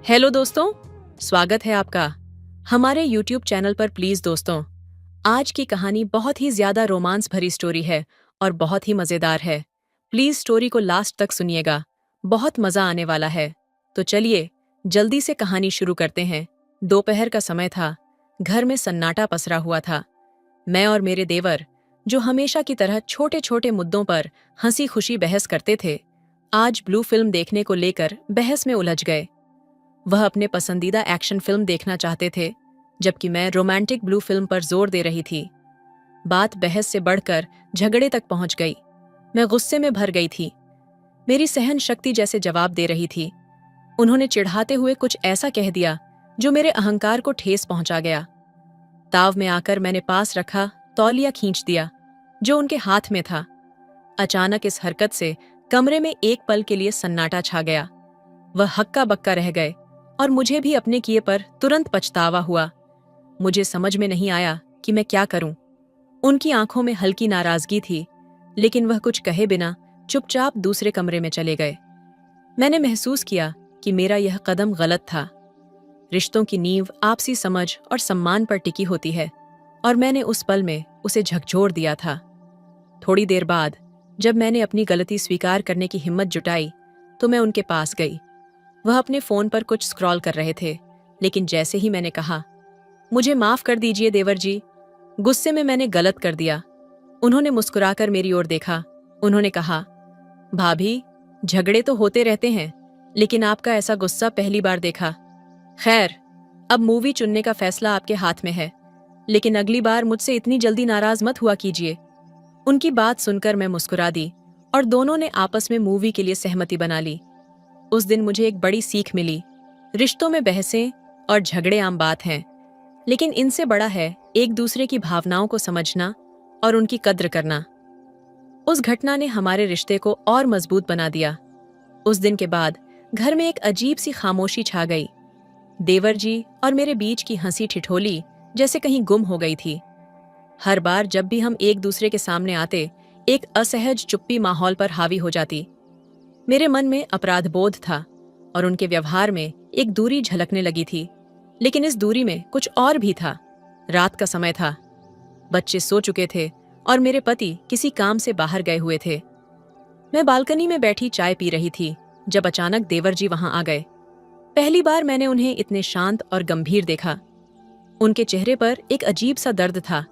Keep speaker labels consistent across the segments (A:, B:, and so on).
A: Hello दोस्तों, स्वागत है आपका हमारे YouTube चैनल पर। प्लीज दोस्तों, आज की कहानी बहुत ही ज्यादा रोमांस भरी स्टोरी है और बहुत ही मजेदार है। प्लीज स्टोरी को लास्ट तक सुनिएगा, बहुत मजा आने वाला है। तो चलिए जल्दी से कहानी शुरू करते हैं। दोपहर का समय था, घर में सन्नाटा पसरा हुआ था। मैं और मेरे देवर, जो हमेशा की तरह छोटे छोटे मुद्दों पर हंसी खुशी बहस करते थे, आज ब्लू फिल्म देखने को लेकर बहस में उलझ गए। वह अपने पसंदीदा एक्शन फिल्म देखना चाहते थे, जबकि मैं रोमांटिक ब्लू फिल्म पर जोर दे रही थी। बात बहस से बढ़कर झगड़े तक पहुंच गई। मैं गुस्से में भर गई थी। मेरी सहन शक्ति जैसे जवाब दे रही थी। उन्होंने चिढ़ाते हुए कुछ ऐसा कह दिया जो मेरे अहंकार को ठेस पहुंचा गया। ताव में आकर मैंने पास रखा तौलिया खींच दिया जो उनके हाथ में था। अचानक इस हरकत से कमरे में एक पल के लिए सन्नाटा छा गया। वह हक्का बक्का रह गए और मुझे भी अपने किए पर तुरंत पछतावा हुआ। मुझे समझ में नहीं आया कि मैं क्या करूं। उनकी आंखों में हल्की नाराजगी थी, लेकिन वह कुछ कहे बिना चुपचाप दूसरे कमरे में चले गए। मैंने महसूस किया कि मेरा यह कदम गलत था। रिश्तों की नींव आपसी समझ और सम्मान पर टिकी होती है, और मैंने उस पल में उसे झकझोर दिया था। थोड़ी देर बाद जब मैंने अपनी गलती स्वीकार करने की हिम्मत जुटाई, तो मैं उनके पास गई। वह अपने फोन पर कुछ स्क्रॉल कर रहे थे, लेकिन जैसे ही मैंने कहा, मुझे माफ कर दीजिए देवर जी, गुस्से में मैंने गलत कर दिया, उन्होंने मुस्कुराकर मेरी ओर देखा। उन्होंने कहा, भाभी, झगड़े तो होते रहते हैं, लेकिन आपका ऐसा गुस्सा पहली बार देखा। खैर, अब मूवी चुनने का फैसला आपके हाथ में है, लेकिन अगली बार मुझसे इतनी जल्दी नाराज मत हुआ कीजिए। उनकी बात सुनकर मैं मुस्कुरा दी और दोनों ने आपस में मूवी के लिए सहमति बना ली। उस दिन मुझे एक बड़ी सीख मिली। रिश्तों में बहसें और झगड़े आम बात हैं, लेकिन इनसे बड़ा है एक दूसरे की भावनाओं को समझना और उनकी कद्र करना। उस घटना ने हमारे रिश्ते को और मजबूत बना दिया। उस दिन के बाद घर में एक अजीब सी खामोशी छा गई। देवर जी और मेरे बीच की हंसी ठिठोली जैसे कहीं गुम हो गई थी। हर बार जब भी हम एक दूसरे के सामने आते, एक असहज चुप्पी माहौल पर हावी हो जाती। मेरे मन में अपराध बोध था और उनके व्यवहार में एक दूरी झलकने लगी थी, लेकिन इस दूरी में कुछ और भी था। रात का समय था, बच्चे सो चुके थे और मेरे पति किसी काम से बाहर गए हुए थे। मैं बालकनी में बैठी चाय पी रही थी जब अचानक देवर जी वहां आ गए। पहली बार मैंने उन्हें इतने शांत और गंभीर देखा। उनके चेहरे पर एक अजीब सा दर्द था,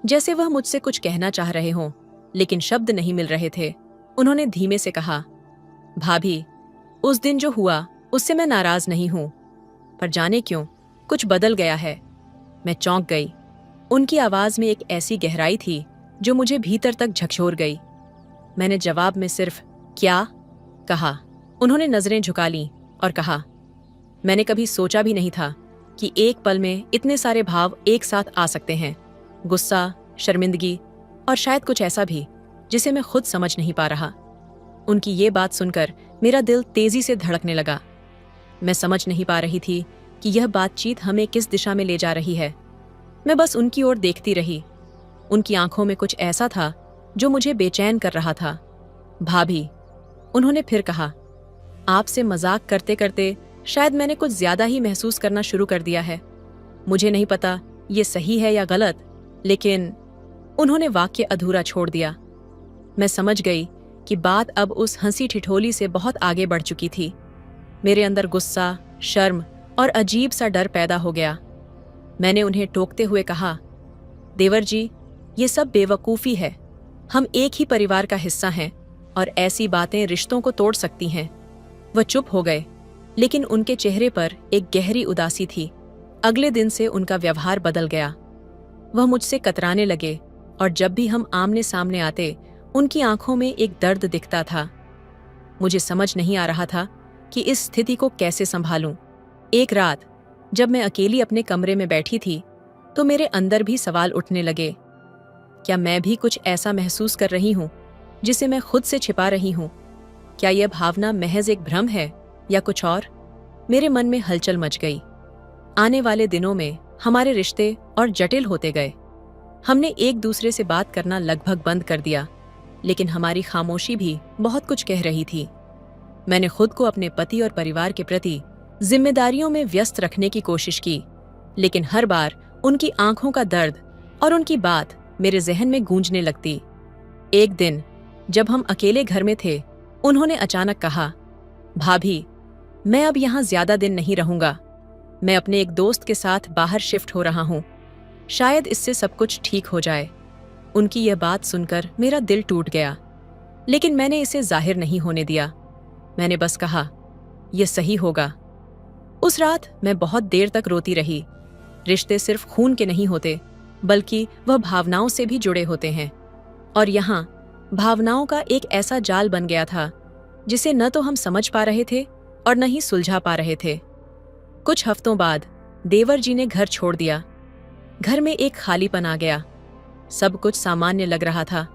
A: जैसे वह मुझसे कुछ कहना चाह रहे हों, लेकिन शब्द नहीं मिल रहे थे। उन्होंने धीमे से कहा, भाभी, उस दिन जो हुआ उससे मैं नाराज नहीं हूं, पर जाने क्यों कुछ बदल गया है। मैं चौंक गई। उनकी आवाज में एक ऐसी गहराई थी जो मुझे भीतर तक झकझोर गई। मैंने जवाब में सिर्फ क्या कहा। उन्होंने नजरें झुका लीं और कहा, मैंने कभी सोचा भी नहीं था कि एक पल में इतने सारे भाव एक साथ आ सकते हैं। गुस्सा, शर्मिंदगी और शायद कुछ ऐसा भी जिसे मैं खुद समझ नहीं पा रहा। उनकी ये बात सुनकर मेरा दिल तेजी से धड़कने लगा। मैं समझ नहीं पा रही थी कि यह बातचीत हमें किस दिशा में ले जा रही है। मैं बस उनकी ओर देखती रही। उनकी आंखों में कुछ ऐसा था जो मुझे बेचैन कर रहा था। भाभी, उन्होंने फिर कहा, आपसे मजाक करते करते शायद मैंने कुछ ज्यादा ही महसूस करना शुरू कर दिया है। मुझे नहीं पता ये सही है या गलत, लेकिन उन्होंने वाक्य अधूरा छोड़ दिया। मैं समझ गई कि बात अब उस हंसी ठिठोली से बहुत आगे बढ़ चुकी थी। मेरे अंदर गुस्सा, शर्म और अजीब सा डर पैदा हो गया। मैंने उन्हें टोकते हुए कहा, देवर जी, ये सब बेवकूफ़ी है। हम एक ही परिवार का हिस्सा हैं और ऐसी बातें रिश्तों को तोड़ सकती हैं। वह चुप हो गए, लेकिन उनके चेहरे पर एक गहरी उदासी थी। अगले दिन से उनका व्यवहार बदल गया। वह मुझसे कतराने लगे और जब भी हम आमने सामने आते, उनकी आंखों में एक दर्द दिखता था। मुझे समझ नहीं आ रहा था कि इस स्थिति को कैसे संभालूं। एक रात जब मैं अकेली अपने कमरे में बैठी थी, तो मेरे अंदर भी सवाल उठने लगे। क्या मैं भी कुछ ऐसा महसूस कर रही हूं जिसे मैं खुद से छिपा रही हूं? क्या यह भावना महज एक भ्रम है या कुछ और? मेरे मन में हलचल मच गई। आने वाले दिनों में हमारे रिश्ते और जटिल होते गए। हमने एक दूसरे से बात करना लगभग बंद कर दिया, लेकिन हमारी खामोशी भी बहुत कुछ कह रही थी। मैंने खुद को अपने पति और परिवार के प्रति जिम्मेदारियों में व्यस्त रखने की कोशिश की, लेकिन हर बार उनकी आंखों का दर्द और उनकी बात मेरे जहन में गूंजने लगती। एक दिन जब हम अकेले घर में थे, उन्होंने अचानक कहा, भाभी, मैं अब यहाँ ज्यादा दिन नहीं रहूंगा। मैं अपने एक दोस्त के साथ बाहर शिफ्ट हो रहा हूँ। शायद इससे सब कुछ ठीक हो जाए। उनकी यह बात सुनकर मेरा दिल टूट गया, लेकिन मैंने इसे जाहिर नहीं होने दिया। मैंने बस कहा, यह सही होगा। उस रात मैं बहुत देर तक रोती रही। रिश्ते सिर्फ खून के नहीं होते, बल्कि वह भावनाओं से भी जुड़े होते हैं। और यहाँ भावनाओं का एक ऐसा जाल बन गया था जिसे न तो हम समझ पा रहे थे और न ही सुलझा पा रहे थे। कुछ हफ्तों बाद देवर जी ने घर छोड़ दिया। घर में एक खालीपन आ गया। सब कुछ सामान्य लग रहा था,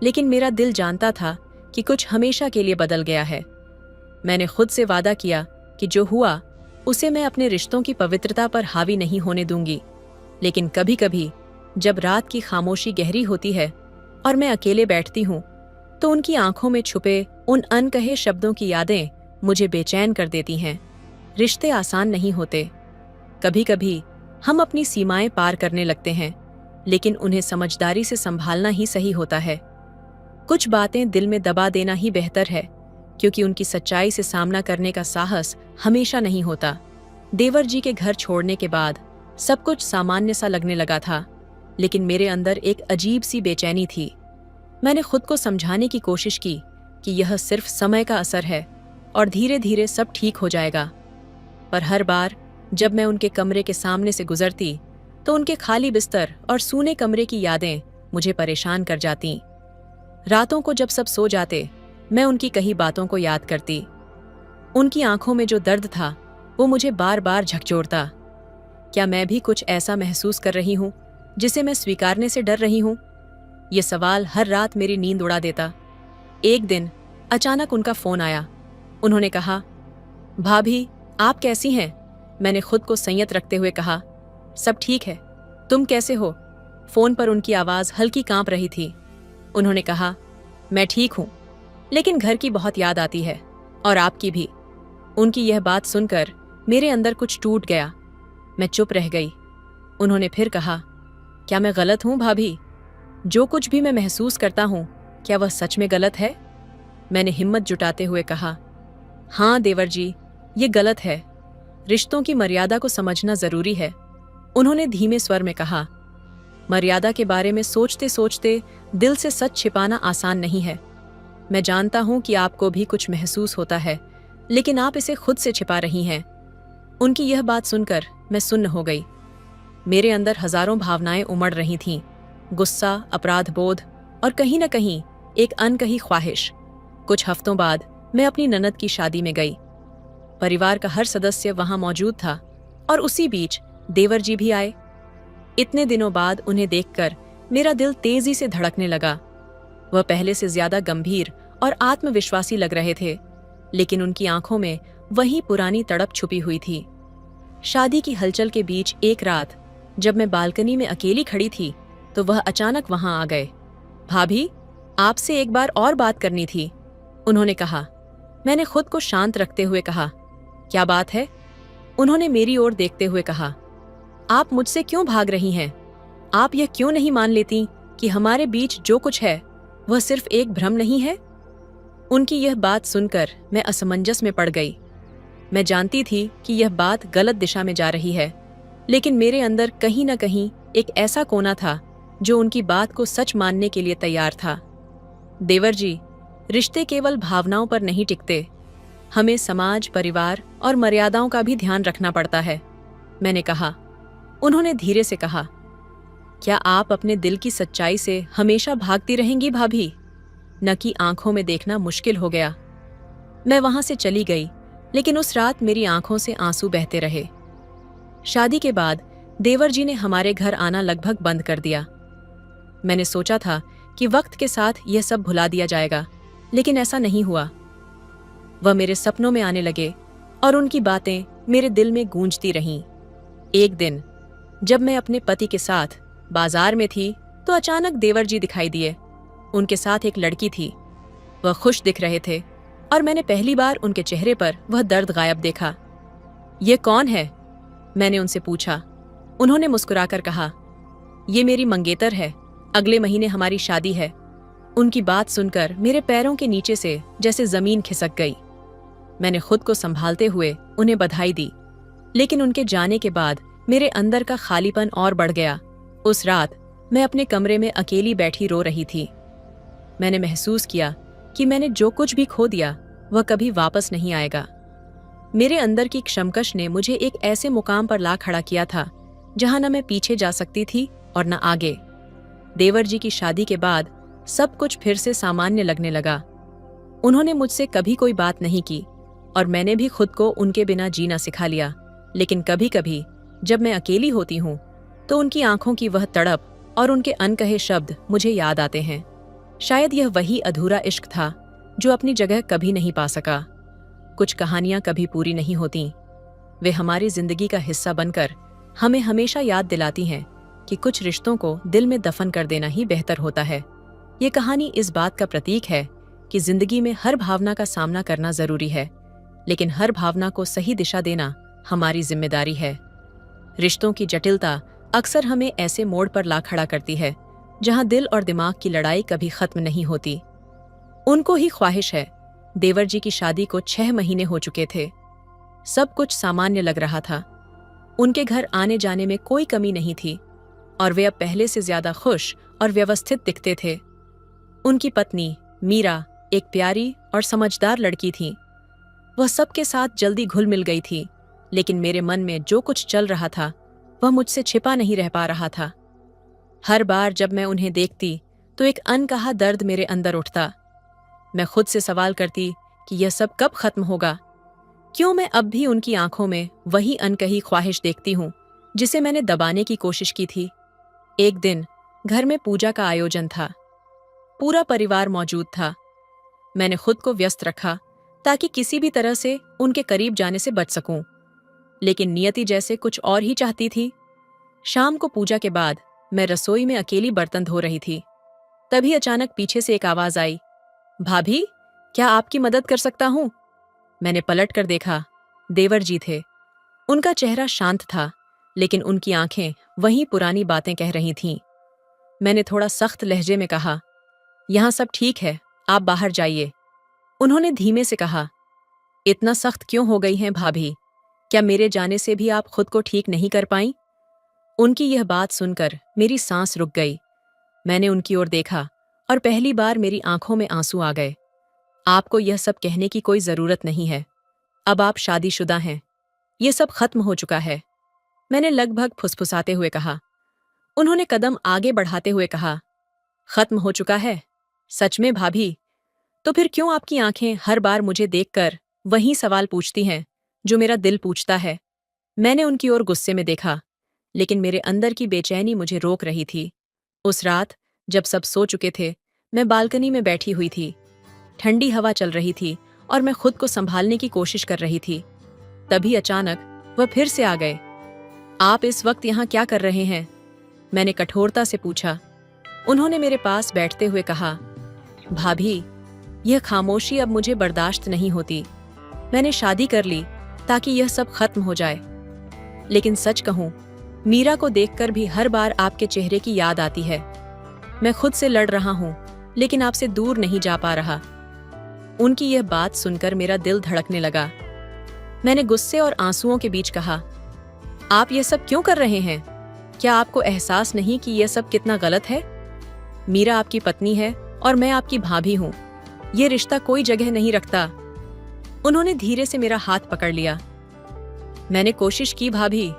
A: लेकिन मेरा दिल जानता था कि कुछ हमेशा के लिए बदल गया है। मैंने खुद से वादा किया कि जो हुआ उसे मैं अपने रिश्तों की पवित्रता पर हावी नहीं होने दूंगी। लेकिन कभी कभी जब रात की खामोशी गहरी होती है और मैं अकेले बैठती हूँ, तो उनकी आंखों में छुपे उन अनकहे शब्दों की यादें मुझे बेचैन कर देती हैं। रिश्ते आसान नहीं होते। कभी कभी हम अपनी सीमाएं पार करने लगते हैं, लेकिन उन्हें समझदारी से संभालना ही सही होता है। कुछ बातें दिल में दबा देना ही बेहतर है, क्योंकि उनकी सच्चाई से सामना करने का साहस हमेशा नहीं होता। देवर जी के घर छोड़ने के बाद सब कुछ सामान्य सा लगने लगा था, लेकिन मेरे अंदर एक अजीब सी बेचैनी थी। मैंने खुद को समझाने की कोशिश की कि यह सिर्फ समय का असर है और धीरे धीरे सब ठीक हो जाएगा। पर हर बार जब मैं उनके कमरे के सामने से गुजरती, तो उनके खाली बिस्तर और सूने कमरे की यादें मुझे परेशान कर जातीं। रातों को जब सब सो जाते, मैं उनकी कही बातों को याद करती। उनकी आंखों में जो दर्द था वो मुझे बार बार झकझोरता। क्या मैं भी कुछ ऐसा महसूस कर रही हूँ जिसे मैं स्वीकारने से डर रही हूँ? ये सवाल हर रात मेरी नींद उड़ा देता। एक दिन अचानक उनका फोन आया। उन्होंने कहा, भाभी, आप कैसी हैं? मैंने खुद को संयत रखते हुए कहा, सब ठीक है। तुम कैसे हो? फोन पर उनकी आवाज हल्की कांप रही थी। उन्होंने कहा, मैं ठीक हूं, लेकिन घर की बहुत याद आती है, और आपकी भी। उनकी यह बात सुनकर मेरे अंदर कुछ टूट गया। मैं चुप रह गई। उन्होंने फिर कहा, क्या मैं गलत हूं भाभी? जो कुछ भी मैं महसूस करता हूं, क्या वह सच में गलत है? मैंने हिम्मत जुटाते हुए कहा, हाँ देवर जी, ये गलत है। रिश्तों की मर्यादा को समझना जरूरी है। उन्होंने धीमे स्वर में कहा, मर्यादा के बारे में सोचते सोचते दिल से सच छिपाना आसान नहीं है। मैं जानता हूं कि आपको भी कुछ महसूस होता है, लेकिन आप इसे खुद से छिपा रही हैं। उनकी यह बात सुनकर मैं सुन्न हो गई। मेरे अंदर हजारों भावनाएं उमड़ रही थीं, गुस्सा, अपराध बोध और कहीं न कहीं एक अनकही ख्वाहिश। कुछ हफ्तों बाद मैं अपनी ननद की शादी में गई। परिवार का हर सदस्य वहां मौजूद था, और उसी बीच देवर जी भी आए। इतने दिनों बाद उन्हें देखकर मेरा दिल तेजी से धड़कने लगा। वह पहले से ज्यादा गंभीर और आत्मविश्वासी लग रहे थे, लेकिन उनकी आंखों में वही पुरानी तड़प छुपी हुई थी। शादी की हलचल के बीच एक रात जब मैं बालकनी में अकेली खड़ी थी, तो वह अचानक वहां आ गए। भाभी, आपसे एक बार और बात करनी थी, उन्होंने कहा। मैंने खुद को शांत रखते हुए कहा, क्या बात है? उन्होंने मेरी ओर देखते हुए कहा, आप मुझसे क्यों भाग रही हैं? आप यह क्यों नहीं मान लेती कि हमारे बीच जो कुछ है वह सिर्फ एक भ्रम नहीं है? उनकी यह बात सुनकर मैं असमंजस में पड़ गई। मैं जानती थी कि यह बात गलत दिशा में जा रही है, लेकिन मेरे अंदर कहीं न कहीं एक ऐसा कोना था जो उनकी बात को सच मानने के लिए तैयार था। देवर जी, रिश्ते केवल भावनाओं पर नहीं टिकते। हमें समाज, परिवार और मर्यादाओं का भी ध्यान रखना पड़ता है, मैंने कहा। उन्होंने धीरे से कहा, क्या आप अपने दिल की सच्चाई से हमेशा भागती रहेंगी भाभी? न कि आंखों में देखना मुश्किल हो गया। मैं वहां से चली गई, लेकिन उस रात मेरी आंखों से आंसू बहते रहे। शादी के बाद देवर जी ने हमारे घर आना लगभग बंद कर दिया। मैंने सोचा था कि वक्त के साथ यह सब भुला दिया जाएगा, लेकिन ऐसा नहीं हुआ। वह मेरे सपनों में आने लगे और उनकी बातें मेरे दिल में गूंजती रहीं। एक दिन जब मैं अपने पति के साथ बाजार में थी, तो अचानक देवर जी दिखाई दिए। उनके साथ एक लड़की थी। वह खुश दिख रहे थे और मैंने पहली बार उनके चेहरे पर वह दर्द गायब देखा। ये कौन है? मैंने उनसे पूछा। उन्होंने मुस्कुराकर कहा, ये मेरी मंगेतर है, अगले महीने हमारी शादी है। उनकी बात सुनकर मेरे पैरों के नीचे से जैसे जमीन खिसक गई। मैंने खुद को संभालते हुए उन्हें बधाई दी, लेकिन उनके जाने के बाद मेरे अंदर का खालीपन और बढ़ गया। उस रात मैं अपने कमरे में अकेली बैठी रो रही थी। मैंने महसूस किया कि मैंने जो कुछ भी खो दिया वह कभी वापस नहीं आएगा। मेरे अंदर की क्षमकश ने मुझे एक ऐसे मुकाम पर ला खड़ा किया था जहां न मैं पीछे जा सकती थी और न आगे। देवर जी की शादी के बाद सब कुछ फिर से सामान्य लगने लगा। उन्होंने मुझसे कभी कोई बात नहीं की और मैंने भी खुद को उनके बिना जीना सिखा लिया। लेकिन कभी कभी जब मैं अकेली होती हूँ तो उनकी आंखों की वह तड़प और उनके अनकहे शब्द मुझे याद आते हैं। शायद यह वही अधूरा इश्क था जो अपनी जगह कभी नहीं पा सका। कुछ कहानियां कभी पूरी नहीं होती, वे हमारी जिंदगी का हिस्सा बनकर हमें हमेशा याद दिलाती हैं कि कुछ रिश्तों को दिल में दफन कर देना ही बेहतर होता है। ये कहानी इस बात का प्रतीक है कि जिंदगी में हर भावना का सामना करना जरूरी है, लेकिन हर भावना को सही दिशा देना हमारी जिम्मेदारी है। रिश्तों की जटिलता अक्सर हमें ऐसे मोड़ पर ला खड़ा करती है जहां दिल और दिमाग की लड़ाई कभी खत्म नहीं होती। उनको ही ख्वाहिश है। देवर जी की शादी को 6 महीने हो चुके थे। सब कुछ सामान्य लग रहा था। उनके घर आने जाने में कोई कमी नहीं थी और वे अब पहले से ज्यादा खुश और व्यवस्थित दिखते थे। उनकी पत्नी मीरा एक प्यारी और समझदार लड़की थी। वह सबके साथ जल्दी घुल मिल गई थी, लेकिन मेरे मन में जो कुछ चल रहा था वह मुझसे छिपा नहीं रह पा रहा था। हर बार जब मैं उन्हें देखती तो एक अनकहा दर्द मेरे अंदर उठता। मैं खुद से सवाल करती कि यह सब कब खत्म होगा। क्यों मैं अब भी उनकी आंखों में वही अनकही ख्वाहिश देखती हूँ जिसे मैंने दबाने की कोशिश की थी। एक दिन घर में पूजा का आयोजन था। पूरा परिवार मौजूद था। मैंने खुद को व्यस्त रखा ताकि किसी भी तरह से उनके करीब जाने से बच सकूं, लेकिन नियति जैसे कुछ और ही चाहती थी। शाम को पूजा के बाद मैं रसोई में अकेली बर्तन धो रही थी। तभी अचानक पीछे से एक आवाज आई, भाभी, क्या आपकी मदद कर सकता हूं? मैंने पलट कर देखा। देवर जी थे। उनका चेहरा शांत था, लेकिन उनकी आंखें वहीं पुरानी बातें कह रही थीं। मैंने थोड़ा सख्त लहजे में कहा, यहां सब ठीक है, आप बाहर जाइए। उन्होंने धीमे से कहा, इतना सख्त क्यों हो गई हैं भाभी? क्या मेरे जाने से भी आप खुद को ठीक नहीं कर पाईं? उनकी यह बात सुनकर मेरी सांस रुक गई। मैंने उनकी ओर देखा और पहली बार मेरी आंखों में आंसू आ गए। आपको यह सब कहने की कोई जरूरत नहीं है। अब आप शादीशुदा हैं। यह सब खत्म हो चुका है, मैंने लगभग फुसफुसाते हुए कहा। उन्होंने कदम आगे बढ़ाते हुए कहा, खत्म हो चुका है? सच में भाभी? तो फिर क्यों आपकी आंखें हर बार मुझे देखकर वही सवाल पूछती हैं जो मेरा दिल पूछता है? मैंने उनकी ओर गुस्से में देखा, लेकिन मेरे अंदर की बेचैनी मुझे रोक रही थी। उस रात जब सब सो चुके थे, मैं बालकनी में बैठी हुई थी। ठंडी हवा चल रही थी और मैं खुद को संभालने की कोशिश कर रही थी। तभी अचानक वह फिर से आ गए। आप इस वक्त यहाँ क्या कर रहे हैं? मैंने कठोरता से पूछा। उन्होंने मेरे पास बैठते हुए कहा, भाभी, यह खामोशी अब मुझे बर्दाश्त नहीं होती। मैंने शादी कर ली ताकि यह सब खत्म हो जाए, लेकिन सच कहूं, मीरा को देखकर भी हर बार आपके चेहरे की याद आती है। मैं खुद से लड़ रहा हूं, लेकिन आपसे दूर नहीं जा पा रहा। उनकी यह बात सुनकर मेरा दिल धड़कने लगा। मैंने गुस्से और आंसुओं के बीच कहा, आप यह सब क्यों कर रहे हैं? क्या आपको एहसास नहीं कि यह सब कितना गलत है? मीरा आपकी पत्नी है और मैं आपकी भाभी हूं। यह रिश्ता कोई जगह नहीं रखता। उन्होंने धीरे से मेरा हाथ पकड़ लिया। मैंने कोशिश की भाभी,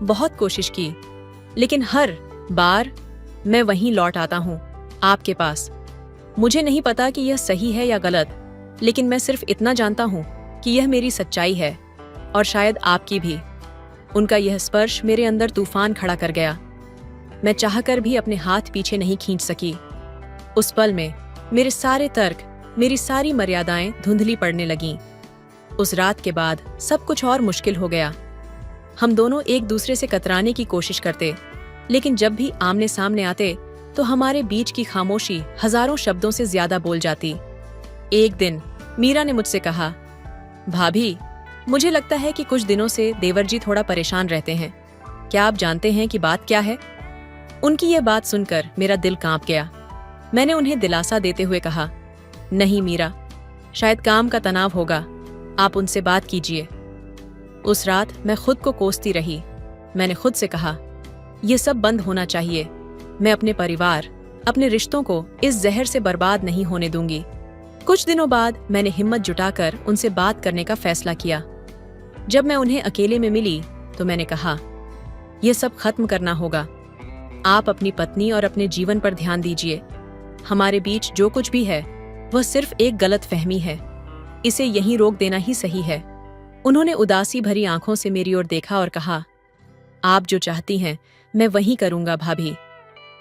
A: बहुत कोशिश की, लेकिन हर बार मैं वहीं लौट आता हूं, आपके पास। मुझे नहीं पता कि यह सही है या गलत, लेकिन मैं सिर्फ इतना जानता हूं कि यह मेरी सच्चाई है और शायद आपकी भी। उनका यह स्पर्श मेरे अंदर तूफान खड़ा कर गया। मैं चाहकर भी अपने हाथ पीछे नहीं खींच सकी। उस पल में मेरे सारे तर्क, मेरी सारी मर्यादाएं धुंधली पड़ने लगीं। उस रात के बाद सब कुछ और मुश्किल हो गया। हम दोनों एक दूसरे से कतराने की कोशिश करते, लेकिन जब भी आमने सामने आते तो हमारे बीच की खामोशी हजारों शब्दों से ज्यादा बोल जाती। एक दिन मीरा ने मुझसे कहा, भाभी, मुझे लगता है कि कुछ दिनों से देवर जी थोड़ा परेशान रहते हैं। क्या आप जानते हैं कि बात क्या है? उनकी यह बात सुनकर मेरा दिल कांप गया। मैंने उन्हें दिलासा देते हुए कहा, नहीं मीरा, शायद काम का तनाव होगा, आप उनसे बात कीजिए। उस रात मैं खुद को कोसती रही। मैंने खुद से कहा, यह सब बंद होना चाहिए। मैं अपने परिवार, अपने रिश्तों को इस जहर से बर्बाद नहीं होने दूंगी। कुछ दिनों बाद मैंने हिम्मत जुटाकर उनसे बात करने का फैसला किया। जब मैं उन्हें अकेले में मिली तो मैंने कहा, यह सब खत्म करना होगा। आप अपनी पत्नी और अपने जीवन पर ध्यान दीजिए। हमारे बीच जो कुछ भी है वह सिर्फ एक गलत फहमी है। इसे यहीं रोक देना ही सही है। उन्होंने उदासी भरी आंखों से मेरी ओर देखा और कहा, आप जो चाहती हैं मैं वही करूंगा भाभी,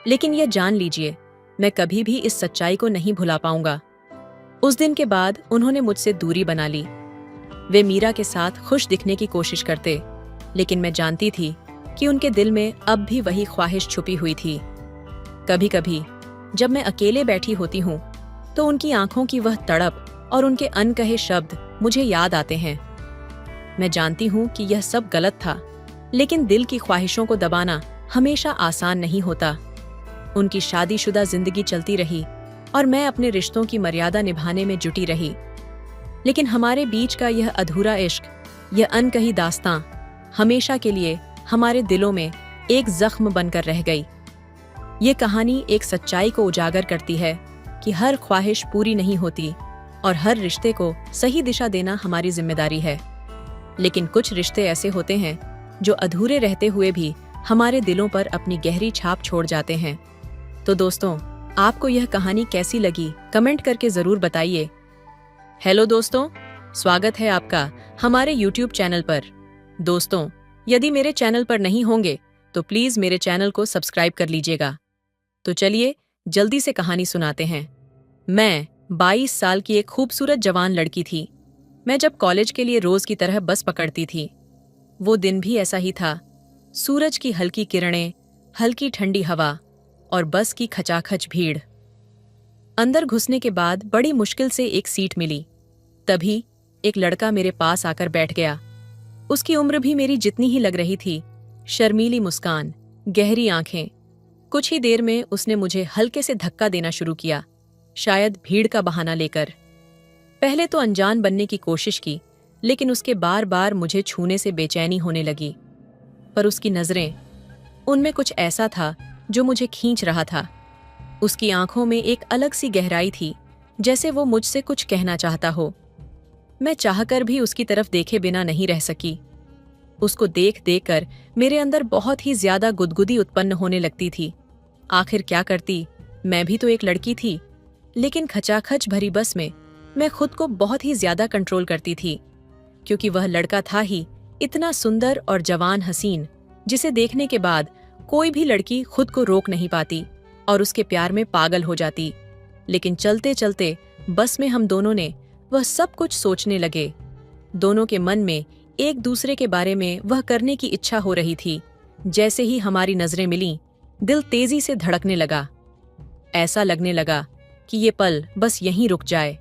A: लेकिन यह जान लीजिए मैं कभी भी इस सच्चाई को नहीं भुला पाऊंगा। उस दिन के बाद उन्होंने मुझसे दूरी बना ली। वे मीरा के साथ खुश दिखने की कोशिश करते, लेकिन मैं जानती थी कि उनके दिल में अब भी वही ख्वाहिश छुपी हुई थी। कभी कभी जब मैं अकेले बैठी होती हूँ तो उनकी आंखों की वह तड़प और उनके अनकहे शब्द मुझे याद आते हैं। मैं जानती हूँ कि यह सब गलत था, लेकिन दिल की ख्वाहिशों को दबाना हमेशा आसान नहीं होता। उनकी शादीशुदा जिंदगी चलती रही और मैं अपने रिश्तों की मर्यादा निभाने में जुटी रही, लेकिन हमारे बीच का यह अधूरा इश्क, यह अनकही दास्तां हमेशा के लिए हमारे दिलों में एक जख्म बनकर रह गई। ये कहानी एक सच्चाई को उजागर करती है कि हर ख्वाहिश पूरी नहीं होती और हर रिश्ते को सही दिशा देना हमारी जिम्मेदारी है। लेकिन कुछ रिश्ते ऐसे होते हैं जो अधूरे रहते हुए भी हमारे दिलों पर अपनी गहरी छाप छोड़ जाते हैं। तो दोस्तों, आपको यह कहानी कैसी लगी कमेंट करके जरूर बताइए। हेलो दोस्तों, स्वागत है आपका हमारे YouTube चैनल पर। दोस्तों, यदि मेरे चैनल पर नहीं होंगे तो प्लीज मेरे चैनल को सब्सक्राइब कर लीजिएगा। तो चलिए जल्दी से कहानी सुनाते हैं। मैं 22 साल की एक खूबसूरत जवान लड़की थी। मैं जब कॉलेज के लिए रोज की तरह बस पकड़ती थी। वो दिन भी ऐसा ही था। सूरज की हल्की किरणें, हल्की ठंडी हवा और बस की खचाखच भीड़। अंदर घुसने के बाद बड़ी मुश्किल से एक सीट मिली। तभी एक लड़का मेरे पास आकर बैठ गया। उसकी उम्र भी मेरी जितनी ही लग रही थी। शर्मीली मुस्कान, गहरी आंखें। कुछ ही देर में उसने मुझे हल्के से धक्का देना शुरू किया, शायद भीड़ का बहाना लेकर। पहले तो अनजान बनने की कोशिश की, लेकिन उसके बार बार मुझे छूने से बेचैनी होने लगी। पर उसकी नजरें, उनमें कुछ ऐसा था जो मुझे खींच रहा था। उसकी आंखों में एक अलग सी गहराई थी, जैसे वो मुझसे कुछ कहना चाहता हो। मैं चाहकर भी उसकी तरफ देखे बिना नहीं रह सकी। उसको देख देख कर मेरे अंदर बहुत ही ज्यादा गुदगुदी उत्पन्न होने लगती थी। आखिर क्या करती, मैं भी तो एक लड़की थी। लेकिन खचाखच भरी बस में मैं खुद को बहुत ही ज्यादा कंट्रोल करती थी, क्योंकि वह लड़का था ही इतना सुंदर और जवान हसीन, जिसे देखने के बाद कोई भी लड़की खुद को रोक नहीं पाती और उसके प्यार में पागल हो जाती। लेकिन चलते चलते बस में हम दोनों ने वह सब कुछ सोचने लगे। दोनों के मन में एक दूसरे के बारे में वह करने की इच्छा हो रही थी। जैसे ही हमारी नजरें मिलीं, दिल तेजी से धड़कने लगा। ऐसा लगने लगा कि ये पल बस यहीं रुक जाए।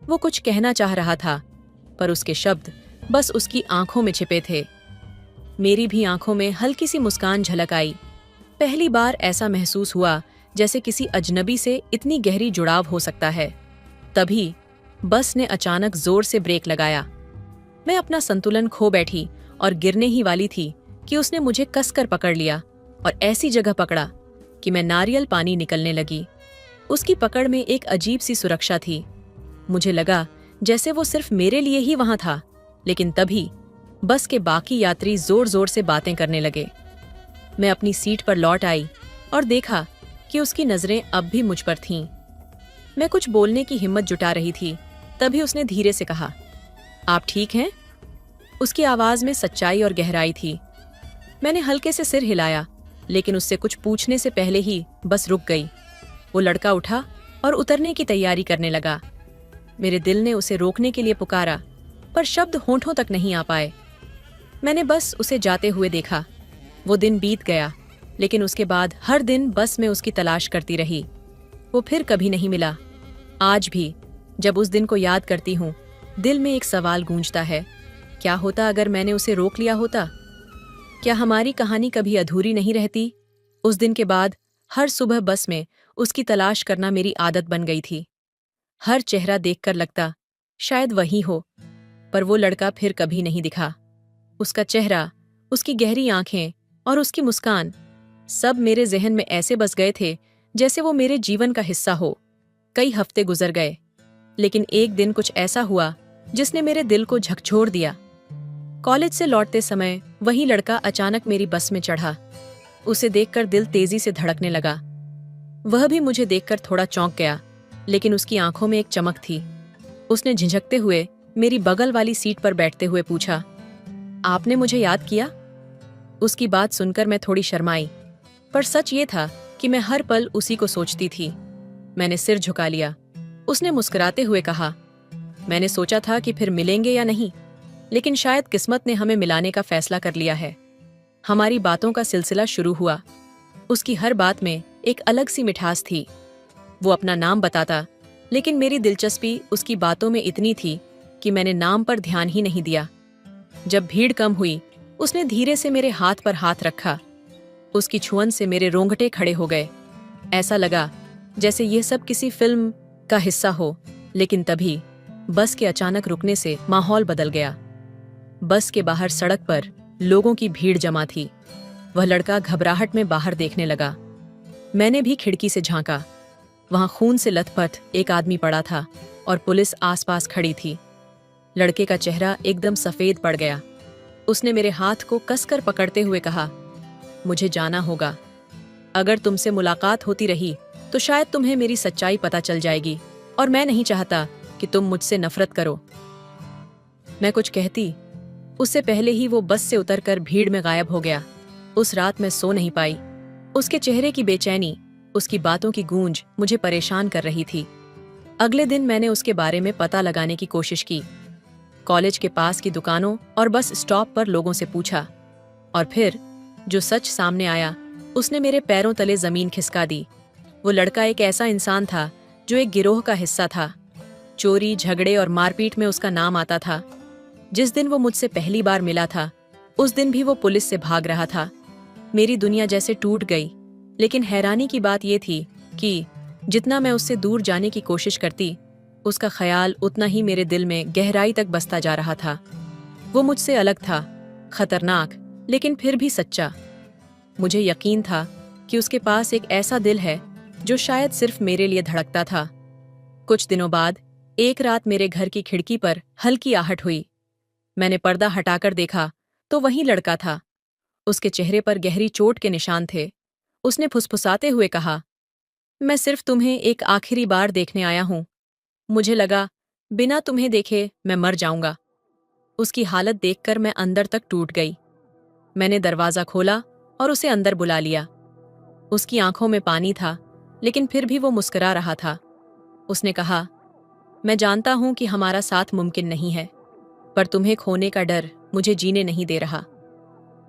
A: वो कुछ कहना चाह रहा था, पर उसके शब्द बस उसकी आंखों में छिपे थे। मेरी भी आंखों में हल्की सी मुस्कान झलक आई। पहली बार ऐसा महसूस हुआ जैसे किसी अजनबी से इतनी गहरी जुड़ाव हो सकता है। तभी बस ने अचानक जोर से ब्रेक लगाया। मैं अपना संतुलन खो बैठी और गिरने ही वाली थी कि उसने मुझे कसकर पकड़ लिया और ऐसी जगह पकड़ा कि मैं नारियल पानी निकलने लगी। उसकी पकड़ में एक अजीब सी सुरक्षा थी। मुझे लगा जैसे वो सिर्फ मेरे लिए ही वहां था। लेकिन तभी बस के बाकी यात्री जोर जोर से बातें करने लगे। मैं अपनी सीट पर लौट आई और देखा कि उसकी नजरें अब भी मुझ पर थीं। मैं कुछ बोलने की हिम्मत जुटा रही थी, तभी उसने धीरे से कहा, आप ठीक हैं? उसकी आवाज में सच्चाई और गहराई थी। मैंने हल्के से सिर हिलाया, लेकिन उससे कुछ पूछने से पहले ही बस रुक गई। वो लड़का उठा और उतरने की तैयारी करने लगा। मेरे दिल ने उसे रोकने के लिए पुकारा, पर शब्द होंठों तक नहीं आ पाए। मैंने बस उसे जाते हुए देखा। वो दिन बीत गया, लेकिन उसके बाद हर दिन बस में उसकी तलाश करती रही। वो फिर कभी नहीं मिला। आज भी जब उस दिन को याद करती हूँ, दिल में एक सवाल गूंजता है, क्या होता अगर मैंने उसे रोक लिया होता? क्या हमारी कहानी कभी अधूरी नहीं रहती? उस दिन के बाद हर सुबह बस में उसकी तलाश करना मेरी आदत बन गई थी। हर चेहरा देखकर लगता शायद वही हो, पर वो लड़का फिर कभी नहीं दिखा। उसका चेहरा, उसकी गहरी आंखें और उसकी मुस्कान, सब मेरे जहन में ऐसे बस गए थे जैसे वो मेरे जीवन का हिस्सा हो। कई हफ्ते गुजर गए, लेकिन एक दिन कुछ ऐसा हुआ जिसने मेरे दिल को झकझोर दिया। कॉलेज से लौटते समय वही लड़का अचानक मेरी बस में चढ़ा। उसे देखकर दिल तेजी से धड़कने लगा। वह भी मुझे देखकर थोड़ा चौंक गया, लेकिन उसकी आंखों में एक चमक थी। उसने झिझकते हुए मेरी बगल वाली सीट पर बैठते हुए पूछा, आपने मुझे याद किया? उसकी बात सुनकर मैं थोड़ी शर्माई, पर सच ये था कि मैं हर पल उसी को सोचती थी। मैंने सिर झुका लिया। उसने मुस्कुराते हुए कहा, मैंने सोचा था कि फिर मिलेंगे या नहीं, लेकिन शायद किस्मत ने हमें मिलाने का फैसला कर लिया है। हमारी बातों का सिलसिला शुरू हुआ। उसकी हर बात में एक अलग सी मिठास थी। वो अपना नाम बताता, लेकिन मेरी दिलचस्पी उसकी बातों में इतनी थी कि मैंने नाम पर ध्यान ही नहीं दिया। जब भीड़ कम हुई, उसने धीरे से मेरे हाथ पर हाथ रखा। उसकी छुअन से मेरे रोंगटे खड़े हो गए। ऐसा लगा जैसे यह सब किसी फिल्म का हिस्सा हो, लेकिन तभी बस के अचानक रुकने से माहौल बदल गया। बस के बाहर सड़क पर लोगों की भीड़ जमा थी। वह लड़का घबराहट में बाहर देखने लगा। मैंने भी खिड़की से झांका। वहां खून से लथपथ एक आदमी पड़ा था और पुलिस आसपास खड़ी थी। लड़के का चेहरा एकदम सफेद पड़ गया। उसने मेरे हाथ को कसकर पकड़ते हुए कहा, मुझे जाना होगा। अगर तुमसे मुलाकात होती रही तो शायद तुम्हें मेरी सच्चाई पता चल जाएगी, और मैं नहीं चाहता कि तुम मुझसे नफरत करो। मैं कुछ कहती, उससे पहले ही वो बस से उतरकर भीड़ में गायब हो गया। उस रात मैं सो नहीं पाई। उसके चेहरे की बेचैनी, उसकी बातों की गूंज मुझे परेशान कर रही थी। अगले दिन मैंने उसके बारे में पता लगाने की कोशिश की। कॉलेज के पास की दुकानों और बस स्टॉप पर लोगों से पूछा, और फिर जो सच सामने आया उसने मेरे पैरों तले जमीन खिसका दी। वो लड़का एक ऐसा इंसान था जो एक गिरोह का हिस्सा था। चोरी, झगड़े और मारपीट में उसका नाम आता था। जिस दिन वो मुझसे पहली बार मिला था, उस दिन भी वो पुलिस से भाग रहा था। मेरी दुनिया जैसे टूट गई। लेकिन हैरानी की बात यह थी कि जितना मैं उससे दूर जाने की कोशिश करती, उसका ख्याल उतना ही मेरे दिल में गहराई तक बसता जा रहा था। वो मुझसे अलग था, खतरनाक, लेकिन फिर भी सच्चा। मुझे यकीन था कि उसके पास एक ऐसा दिल है जो शायद सिर्फ मेरे लिए धड़कता था। कुछ दिनों बाद एक रात मेरे घर की खिड़की पर हल्की आहट हुई। मैंने पर्दा हटाकर देखा तो वही लड़का था। उसके चेहरे पर गहरी चोट के निशान थे। उसने फुसफुसाते हुए कहा, मैं सिर्फ तुम्हें एक आखिरी बार देखने आया हूं। मुझे लगा बिना तुम्हें देखे मैं मर जाऊंगा। उसकी हालत देखकर मैं अंदर तक टूट गई। मैंने दरवाजा खोला और उसे अंदर बुला लिया। उसकी आंखों में पानी था, लेकिन फिर भी वो मुस्कुरा रहा था। उसने कहा, मैं जानता हूं कि हमारा साथ मुमकिन नहीं है, पर तुम्हें खोने का डर मुझे जीने नहीं दे रहा।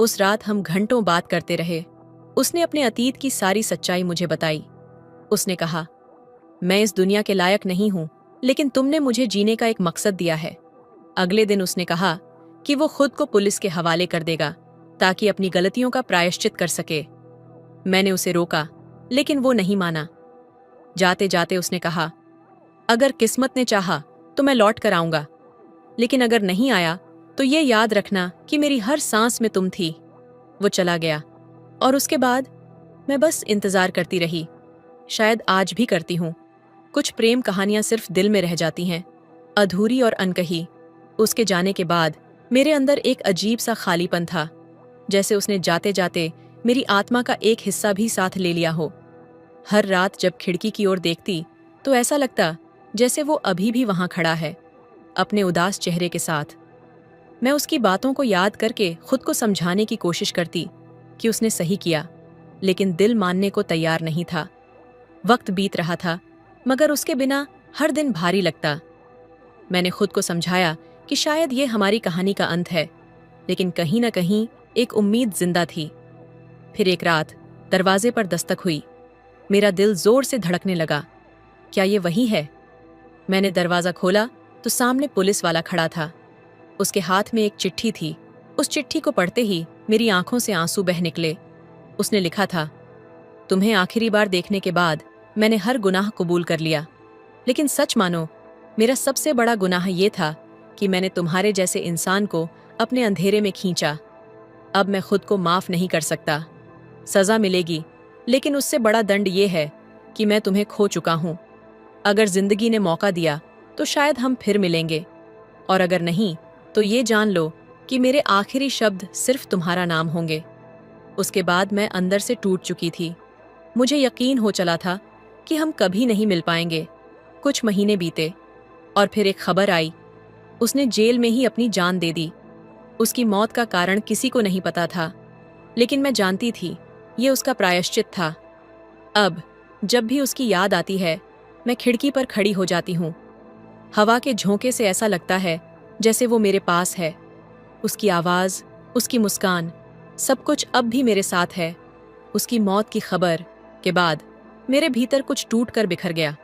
A: उस रात हम घंटों बात करते रहे। उसने अपने अतीत की सारी सच्चाई मुझे बताई। उसने कहा, मैं इस दुनिया के लायक नहीं हूं, लेकिन तुमने मुझे जीने का एक मकसद दिया है। अगले दिन उसने कहा कि वो खुद को पुलिस के हवाले कर देगा ताकि अपनी गलतियों का प्रायश्चित कर सके। मैंने उसे रोका, लेकिन वो नहीं माना। जाते जाते उसने कहा, अगर किस्मत ने चाहा तो मैं लौट कर आऊंगा, लेकिन अगर नहीं आया तो ये याद रखना कि मेरी हर सांस में तुम थी। वो चला गया, और उसके बाद मैं बस इंतजार करती रही। शायद आज भी करती हूँ। कुछ प्रेम कहानियां सिर्फ दिल में रह जाती हैं, अधूरी और अनकही। उसके जाने के बाद मेरे अंदर एक अजीब सा खालीपन था, जैसे उसने जाते जाते मेरी आत्मा का एक हिस्सा भी साथ ले लिया हो। हर रात जब खिड़की की ओर देखती तो ऐसा लगता जैसे वो अभी भी वहां खड़ा है, अपने उदास चेहरे के साथ। मैं उसकी बातों को याद करके खुद को समझाने की कोशिश करती कि उसने सही किया, लेकिन दिल मानने को तैयार नहीं था। वक्त बीत रहा था, मगर उसके बिना हर दिन भारी लगता। मैंने खुद को समझाया कि शायद ये हमारी कहानी का अंत है, लेकिन कहीं न कहीं एक उम्मीद जिंदा थी। फिर एक रात दरवाजे पर दस्तक हुई। मेरा दिल जोर से धड़कने लगा। क्या ये वही है? मैंने दरवाजा खोला तो सामने पुलिस वाला खड़ा था। उसके हाथ में एक चिट्ठी थी। उस चिट्ठी को पढ़ते ही मेरी आंखों से आंसू बह निकले। उसने लिखा था, तुम्हें आखिरी बार देखने के बाद मैंने हर गुनाह कबूल कर लिया, लेकिन सच मानो मेरा सबसे बड़ा गुनाह ये था कि मैंने तुम्हारे जैसे इंसान को अपने अंधेरे में खींचा। अब मैं खुद को माफ नहीं कर सकता। सजा मिलेगी, लेकिन उससे बड़ा दंड ये है कि मैं तुम्हें खो चुका हूं। अगर जिंदगी ने मौका दिया तो शायद हम फिर मिलेंगे, और अगर नहीं तो ये जान लो कि मेरे आखिरी शब्द सिर्फ तुम्हारा नाम होंगे। उसके बाद मैं अंदर से टूट चुकी थी। मुझे यकीन हो चला था कि हम कभी नहीं मिल पाएंगे। कुछ महीने बीते और फिर एक खबर आई, उसने जेल में ही अपनी जान दे दी। उसकी मौत का कारण किसी को नहीं पता था, लेकिन मैं जानती थी ये उसका प्रायश्चित था। अब जब भी उसकी याद आती है, मैं खिड़की पर खड़ी हो जाती हूँ। हवा के झोंके से ऐसा लगता है जैसे वो मेरे पास है। उसकी आवाज़, उसकी मुस्कान, सब कुछ अब भी मेरे साथ है। उसकी मौत की खबर के बाद मेरे भीतर कुछ टूट कर बिखर गया।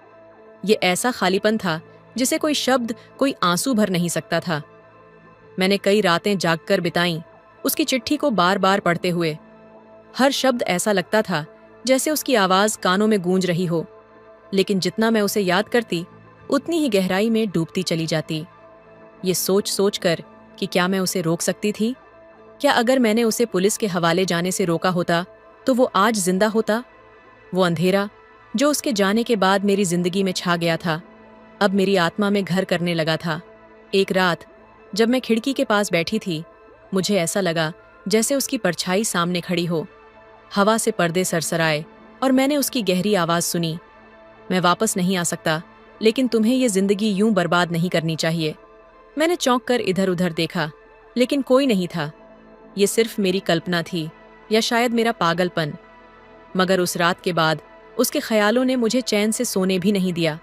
A: ये ऐसा खालीपन था जिसे कोई शब्द, कोई आंसू भर नहीं सकता था। मैंने कई रातें जागकर बिताईं, उसकी चिट्ठी को बार बार पढ़ते हुए। हर शब्द ऐसा लगता था जैसे उसकी आवाज़ कानों में गूंज रही हो, लेकिन जितना मैं उसे याद करती उतनी ही गहराई में डूबती चली जाती। ये सोच सोच कर कि क्या मैं उसे रोक सकती थी? क्या अगर मैंने उसे पुलिस के हवाले जाने से रोका होता तो वो आज जिंदा होता? वो अंधेरा जो उसके जाने के बाद मेरी जिंदगी में छा गया था, अब मेरी आत्मा में घर करने लगा था। एक रात जब मैं खिड़की के पास बैठी थी, मुझे ऐसा लगा जैसे उसकी परछाई सामने खड़ी हो। हवा से पर्दे सरसराए और मैंने उसकी गहरी आवाज़ सुनी, मैं वापस नहीं आ सकता, लेकिन तुम्हें ये जिंदगी यूं बर्बाद नहीं करनी चाहिए। मैंने चौंक कर इधर उधर देखा, लेकिन कोई नहीं था। ये सिर्फ मेरी कल्पना थी या शायद मेरा पागलपन। मगर उस रात के बाद उसके ख्यालों ने मुझे चैन से सोने भी नहीं दिया।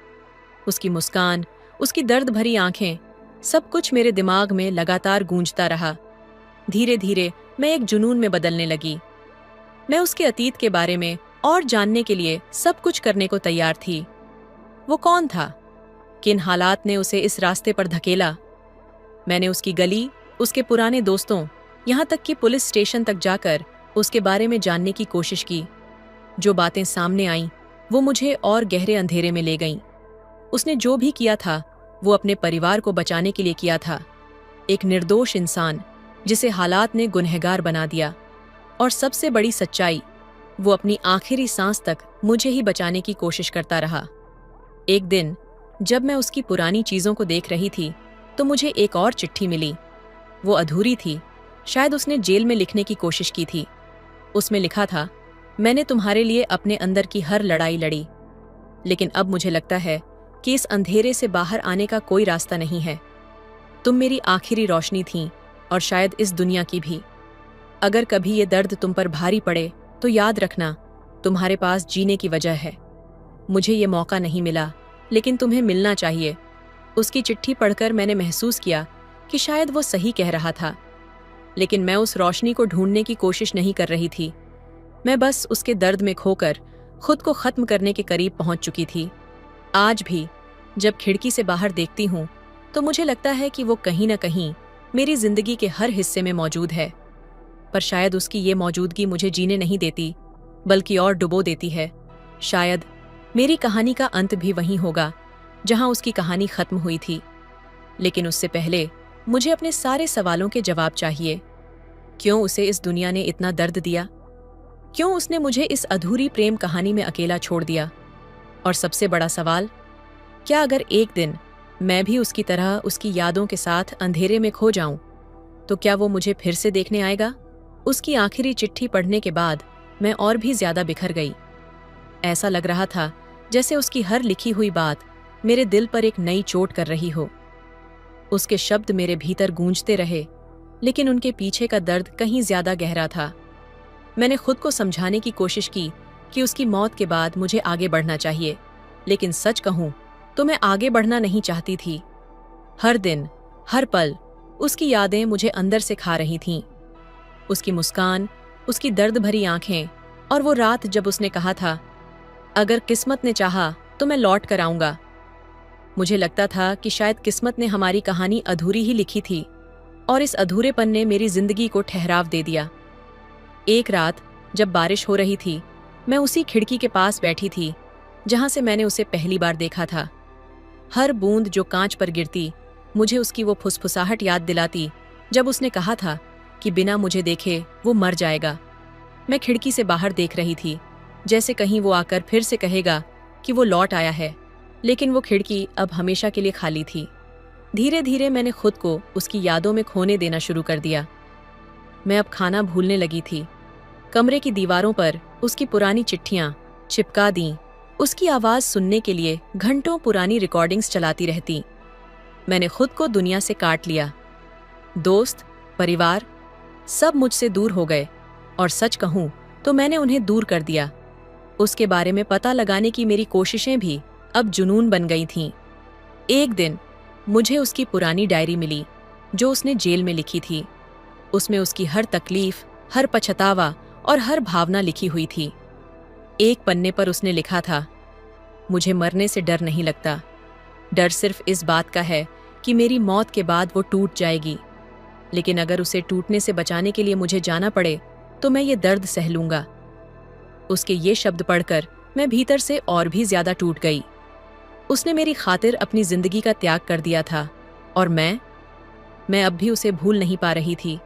A: उसकी मुस्कान, उसकी दर्द भरी आंखें, सब कुछ मेरे दिमाग में लगातार गूंजता रहा। धीरे धीरे मैं एक जुनून में बदलने लगी। मैं उसके अतीत के बारे में और जानने के लिए सब कुछ करने को तैयार थी। वो कौन था? किन हालात ने उसे इस रास्ते पर धकेला? मैंने उसकी गली, उसके पुराने दोस्तों, यहाँ तक कि पुलिस स्टेशन तक जाकर उसके बारे में जानने की कोशिश की। जो बातें सामने आईं, वो मुझे और गहरे अंधेरे में ले गईं। उसने जो भी किया था वो अपने परिवार को बचाने के लिए किया था। एक निर्दोष इंसान जिसे हालात ने गुनहगार बना दिया। और सबसे बड़ी सच्चाई, वो अपनी आखिरी सांस तक मुझे ही बचाने की कोशिश करता रहा। एक दिन जब मैं उसकी पुरानी चीज़ों को देख रही थी तो मुझे एक और चिट्ठी मिली। वो अधूरी थी, शायद उसने जेल में लिखने की कोशिश की थी। उसमें लिखा था, मैंने तुम्हारे लिए अपने अंदर की हर लड़ाई लड़ी, लेकिन अब मुझे लगता है कि इस अंधेरे से बाहर आने का कोई रास्ता नहीं है। तुम मेरी आखिरी रोशनी थीं और शायद इस दुनिया की भी। अगर कभी ये दर्द तुम पर भारी पड़े तो याद रखना, तुम्हारे पास जीने की वजह है। मुझे ये मौका नहीं मिला, लेकिन तुम्हें मिलना चाहिए। उसकी चिट्ठी पढ़कर मैंने महसूस किया कि शायद वो सही कह रहा था, लेकिन मैं उस रोशनी को ढूंढने की कोशिश नहीं कर रही थी। मैं बस उसके दर्द में खोकर खुद को खत्म करने के करीब पहुंच चुकी थी। आज भी जब खिड़की से बाहर देखती हूँ तो मुझे लगता है कि वो कहीं न कहीं मेरी जिंदगी के हर हिस्से में मौजूद है। पर शायद उसकी ये मौजूदगी मुझे जीने नहीं देती, बल्कि और डुबो देती है। शायद मेरी कहानी का अंत भी वहीं होगा जहां उसकी कहानी खत्म हुई थी। लेकिन उससे पहले मुझे अपने सारे सवालों के जवाब चाहिए। क्यों उसे इस दुनिया ने इतना दर्द दिया? क्यों उसने मुझे इस अधूरी प्रेम कहानी में अकेला छोड़ दिया? और सबसे बड़ा सवाल, क्या अगर एक दिन मैं भी उसकी तरह उसकी यादों के साथ अंधेरे में खो जाऊं, तो क्या वो मुझे फिर से देखने आएगा? उसकी आखिरी चिट्ठी पढ़ने के बाद मैं और भी ज्यादा बिखर गई। ऐसा लग रहा था जैसे उसकी हर लिखी हुई बात मेरे दिल पर एक नई चोट कर रही हो। उसके शब्द मेरे भीतर गूंजते रहे, लेकिन उनके पीछे का दर्द कहीं ज्यादा गहरा था। मैंने खुद को समझाने की कोशिश की कि उसकी मौत के बाद मुझे आगे बढ़ना चाहिए, लेकिन सच कहूं तो मैं आगे बढ़ना नहीं चाहती थी। हर दिन, हर पल उसकी यादें मुझे अंदर से खा रही थीं। उसकी मुस्कान, उसकी दर्द भरी आंखें, और वो रात जब उसने कहा था, अगर किस्मत ने चाहा तो मैं लौट कर आऊंगा। मुझे लगता था कि शायद किस्मत ने हमारी कहानी अधूरी ही लिखी थी, और इस अधूरेपन ने मेरी जिंदगी को ठहराव दे दिया। एक रात जब बारिश हो रही थी, मैं उसी खिड़की के पास बैठी थी जहां से मैंने उसे पहली बार देखा था। हर बूंद जो कांच पर गिरती मुझे उसकी वो फुसफुसाहट याद दिलाती जब उसने कहा था कि बिना मुझे देखे वो मर जाएगा। मैं खिड़की से बाहर देख रही थी, जैसे कहीं वो आकर फिर से कहेगा कि वो लौट आया है, लेकिन वो खिड़की अब हमेशा के लिए खाली थी। धीरे धीरे मैंने खुद को उसकी यादों में खोने देना शुरू कर दिया। मैं अब खाना भूलने लगी थी। कमरे की दीवारों पर उसकी पुरानी चिट्ठियां चिपका दी, उसकी आवाज सुनने के लिए घंटों पुरानी रिकॉर्डिंग्स चलाती रहती। मैंने खुद को दुनिया से काट लिया। दोस्त, परिवार, सब मुझसे दूर हो गए, और सच कहूं तो मैंने उन्हें दूर कर दिया। उसके बारे में पता लगाने की मेरी कोशिशें भी अब जुनून बन गई थीं। एक दिन मुझे उसकी पुरानी डायरी मिली जो उसने जेल में लिखी थी। उसमें उसकी हर तकलीफ, हर पछतावा और हर भावना लिखी हुई थी। एक पन्ने पर उसने लिखा था, मुझे मरने से डर नहीं लगता। डर सिर्फ इस बात का है कि मेरी मौत के बाद वो टूट जाएगी, लेकिन अगर उसे टूटने से बचाने के लिए मुझे जाना पड़े तो मैं ये दर्द सह लूंगा। उसके ये शब्द पढ़कर मैं भीतर से और भी ज्यादा टूट गई। उसने मेरी खातिर अपनी जिंदगी का त्याग कर दिया था, और मैं अब भी उसे भूल नहीं पा रही थी।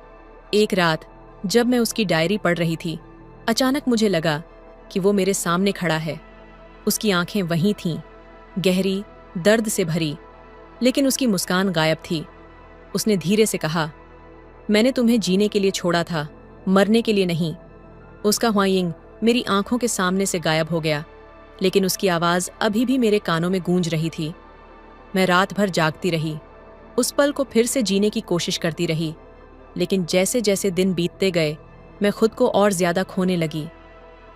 A: एक रात जब मैं उसकी डायरी पढ़ रही थी, अचानक मुझे लगा कि वो मेरे सामने खड़ा है। उसकी आंखें वहीं थीं, गहरी, दर्द से भरी, लेकिन उसकी मुस्कान गायब थी। उसने धीरे से कहा, मैंने तुम्हें जीने के लिए छोड़ा था, मरने के लिए नहीं। उसका ह्वाइंग मेरी आंखों के सामने से गायब हो गया, लेकिन उसकी आवाज अभी भी मेरे कानों में गूंज रही थी। मैं रात भर जागती रही, उस पल को फिर से जीने की कोशिश करती रही, लेकिन जैसे जैसे दिन बीतते गए मैं खुद को और ज्यादा खोने लगी।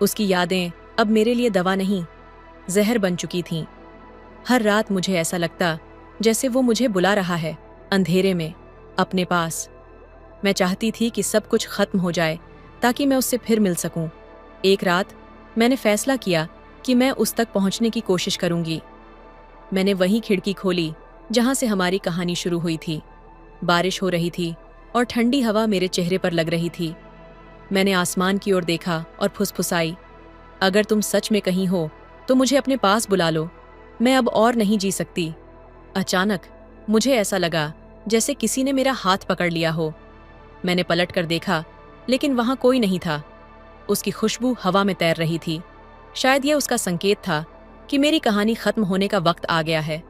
A: उसकी यादें अब मेरे लिए दवा नहीं, जहर बन चुकी थीं। हर रात मुझे ऐसा लगता जैसे वो मुझे बुला रहा है, अंधेरे में, अपने पास। मैं चाहती थी कि सब कुछ खत्म हो जाए ताकि मैं उससे फिर मिल सकूं। एक रात मैंने फैसला किया कि मैं उस तक पहुंचने की कोशिश करूंगी। मैंने वही खिड़की खोली जहां से हमारी कहानी शुरू हुई थी। बारिश हो रही थी और ठंडी हवा मेरे चेहरे पर लग रही थी। मैंने आसमान की ओर देखा और फुसफुसाई, अगर तुम सच में कहीं हो तो मुझे अपने पास बुला लो, मैं अब और नहीं जी सकती। अचानक मुझे ऐसा लगा जैसे किसी ने मेरा हाथ पकड़ लिया हो। मैंने पलट कर देखा, लेकिन वहां कोई नहीं था। उसकी खुशबू हवा में तैर रही थी। शायद यह उसका संकेत था कि मेरी कहानी खत्म होने का वक्त आ गया है,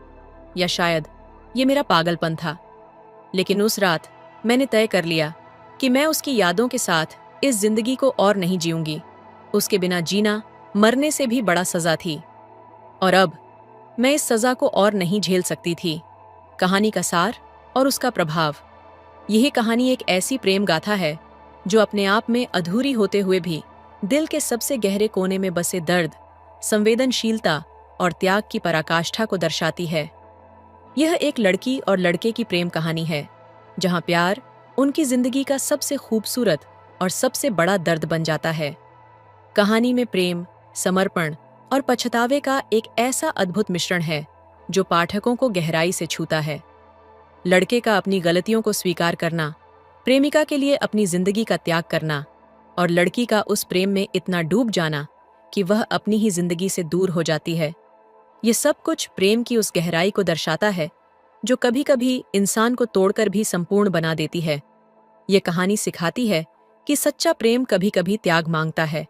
A: या शायद ये मेरा पागलपन था। लेकिन उस रात मैंने तय कर लिया कि मैं उसकी यादों के साथ इस जिंदगी को और नहीं जीऊंगी। उसके बिना जीना मरने से भी बड़ा सजा थी, और अब मैं इस सजा को और नहीं झेल सकती थी। कहानी का सार और उसका प्रभाव। यह कहानी एक ऐसी प्रेम गाथा है जो अपने आप में अधूरी होते हुए भी दिल के सबसे गहरे कोने में बसे दर्द, संवेदनशीलता और त्याग की पराकाष्ठा को दर्शाती है। यह एक लड़की और लड़के की प्रेम कहानी है, जहां प्यार उनकी जिंदगी का सबसे खूबसूरत और सबसे बड़ा दर्द बन जाता है। कहानी में प्रेम, समर्पण और पछतावे का एक ऐसा अद्भुत मिश्रण है जो पाठकों को गहराई से छूता है। लड़के का अपनी गलतियों को स्वीकार करना, प्रेमिका के लिए अपनी जिंदगी का त्याग करना, और लड़की का उस प्रेम में इतना डूब जाना कि वह अपनी ही जिंदगी से दूर हो जाती है। ये सब कुछ प्रेम की उस गहराई को दर्शाता है जो कभी कभी इंसान को तोड़कर भी संपूर्ण बना देती है। ये कहानी सिखाती है कि सच्चा प्रेम कभी कभी त्याग मांगता है।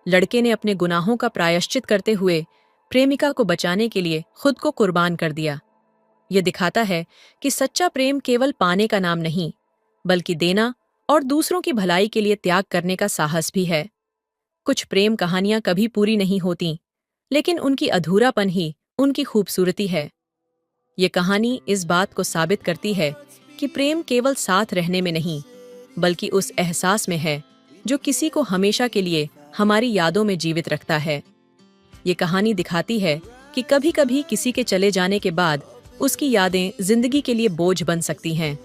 A: लड़के ने अपने गुनाहों का प्रायश्चित करते हुए प्रेमिका को बचाने के लिए खुद को कुर्बान कर दिया। यह दिखाता है कि सच्चा प्रेम केवल पाने का नाम नहीं, बल्कि देना और दूसरों की भलाई के लिए त्याग करने का साहस भी है। कुछ प्रेम कहानियां कभी पूरी नहीं होती, लेकिन उनकी अधूरापन ही उनकी खूबसूरती है। ये कहानी इस बात को साबित करती है कि प्रेम केवल साथ रहने में नहीं, बल्कि उस एहसास में है जो किसी को हमेशा के लिए हमारी यादों में जीवित रखता है। ये कहानी दिखाती है कि कभी कभी किसी के चले जाने के बाद उसकी यादें जिंदगी के लिए बोझ बन सकती हैं।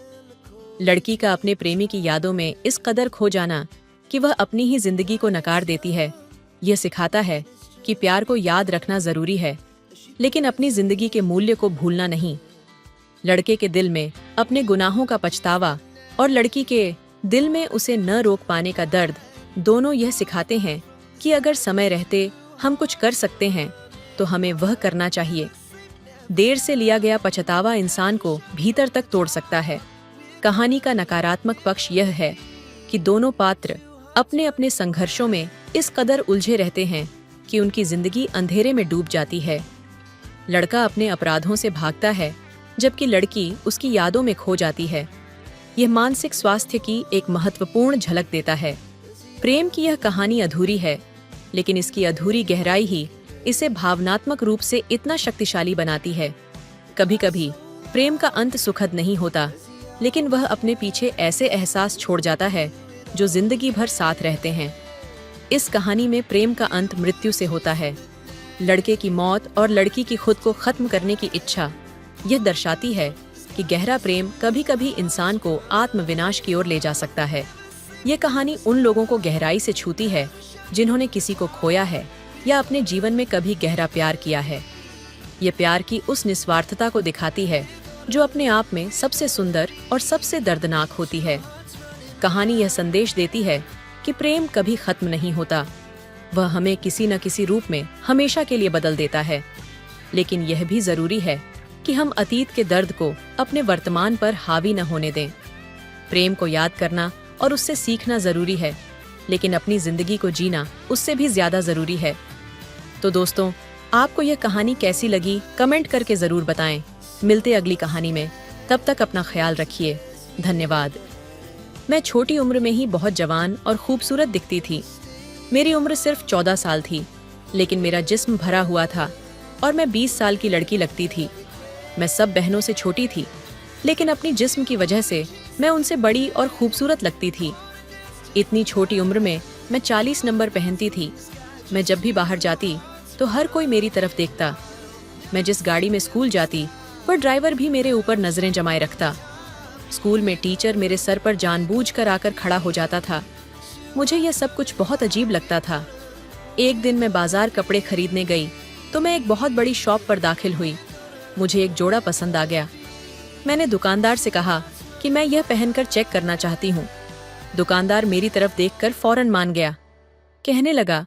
A: लड़की का अपने प्रेमी की यादों में इस कदर खो जाना कि वह अपनी ही जिंदगी को नकार देती है, यह सिखाता है कि प्यार को याद रखना जरूरी है, लेकिन अपनी जिंदगी के मूल्य को भूलना नहीं। लड़के के दिल में अपने गुनाहों का पछतावा और लड़की के दिल में उसे न रोक पाने का दर्द, दोनों यह सिखाते हैं कि अगर समय रहते हम कुछ कर सकते हैं तो हमें वह करना चाहिए। देर से लिया गया पछतावा इंसान को भीतर तक तोड़ सकता है। कहानी का नकारात्मक पक्ष यह है कि दोनों पात्र अपने अपने संघर्षों में इस कदर उलझे रहते हैं कि उनकी जिंदगी अंधेरे में डूब जाती है। लड़का अपने अपराधों से भागता है जबकि लड़की उसकी यादों में खो जाती है। यह मानसिक स्वास्थ्य की एक महत्वपूर्ण झलक देता है। प्रेम की यह कहानी अधूरी है, लेकिन इसकी अधूरी गहराई ही इसे भावनात्मक रूप से इतना शक्तिशाली बनाती है। कभी कभी प्रेम का अंत सुखद नहीं होता, लेकिन वह अपने पीछे ऐसे एहसास छोड़ जाता है जो जिंदगी भर साथ रहते हैं। इस कहानी में प्रेम का अंत मृत्यु से होता है। लड़के की मौत और लड़की की खुद को खत्म करने की इच्छा यह दर्शाती है कि गहरा प्रेम कभी कभी इंसान को आत्मविनाश की ओर ले जा सकता है। ये कहानी उन लोगों को गहराई से छूती है जिन्होंने किसी को खोया है या अपने जीवन में कभी गहरा प्यार किया है। ये प्यार की उस निस्वार्थता को दिखाती है जो अपने आप में सबसे सुंदर और सबसे दर्दनाक होती है। कहानी यह संदेश देती है कि प्रेम कभी खत्म नहीं होता, वह हमें किसी न किसी रूप में हमेशा के लिए बदल देता है। लेकिन यह भी जरूरी है कि हम अतीत के दर्द को अपने वर्तमान पर हावी न होने दें। प्रेम को याद करना और उससे सीखना जरूरी है, लेकिन अपनी जिंदगी को जीना उससे भी ज्यादा जरूरी है। तो दोस्तों, आपको यह कहानी कैसी लगी कमेंट करके जरूर बताएं। मिलते अगली कहानी में, तब तक अपना ख्याल रखिए। धन्यवाद। मैं छोटी उम्र में ही बहुत जवान और खूबसूरत दिखती थी। मेरी उम्र सिर्फ 14 साल थी, लेकिन मेरा जिस्म भरा हुआ था और मैं 20 साल की लड़की लगती थी। मैं सब बहनों से छोटी थी, लेकिन अपनी जिस्म की वजह से मैं उनसे बड़ी और खूबसूरत लगती थी। इतनी छोटी उम्र में मैं 40 नंबर पहनती थी। मैं जब भी बाहर जाती तो हर कोई मेरी तरफ देखता। मैं जिस गाड़ी में स्कूल जाती वह ड्राइवर भी मेरे ऊपर नजरें जमाए रखता। स्कूल में टीचर मेरे सर पर जानबूझकर आकर खड़ा हो जाता था। मुझे यह सब कुछ बहुत अजीब लगता था। एक दिन मैं बाजार कपड़े खरीदने गई तो मैं एक बहुत बड़ी शॉप पर दाखिल हुई। मुझे एक जोड़ा पसंद आ गया। मैंने दुकानदार से कहा कि मैं यह पहनकर चेक करना चाहती हूँ। दुकानदार मेरी तरफ देखकर फौरन मान गया। कहने लगा,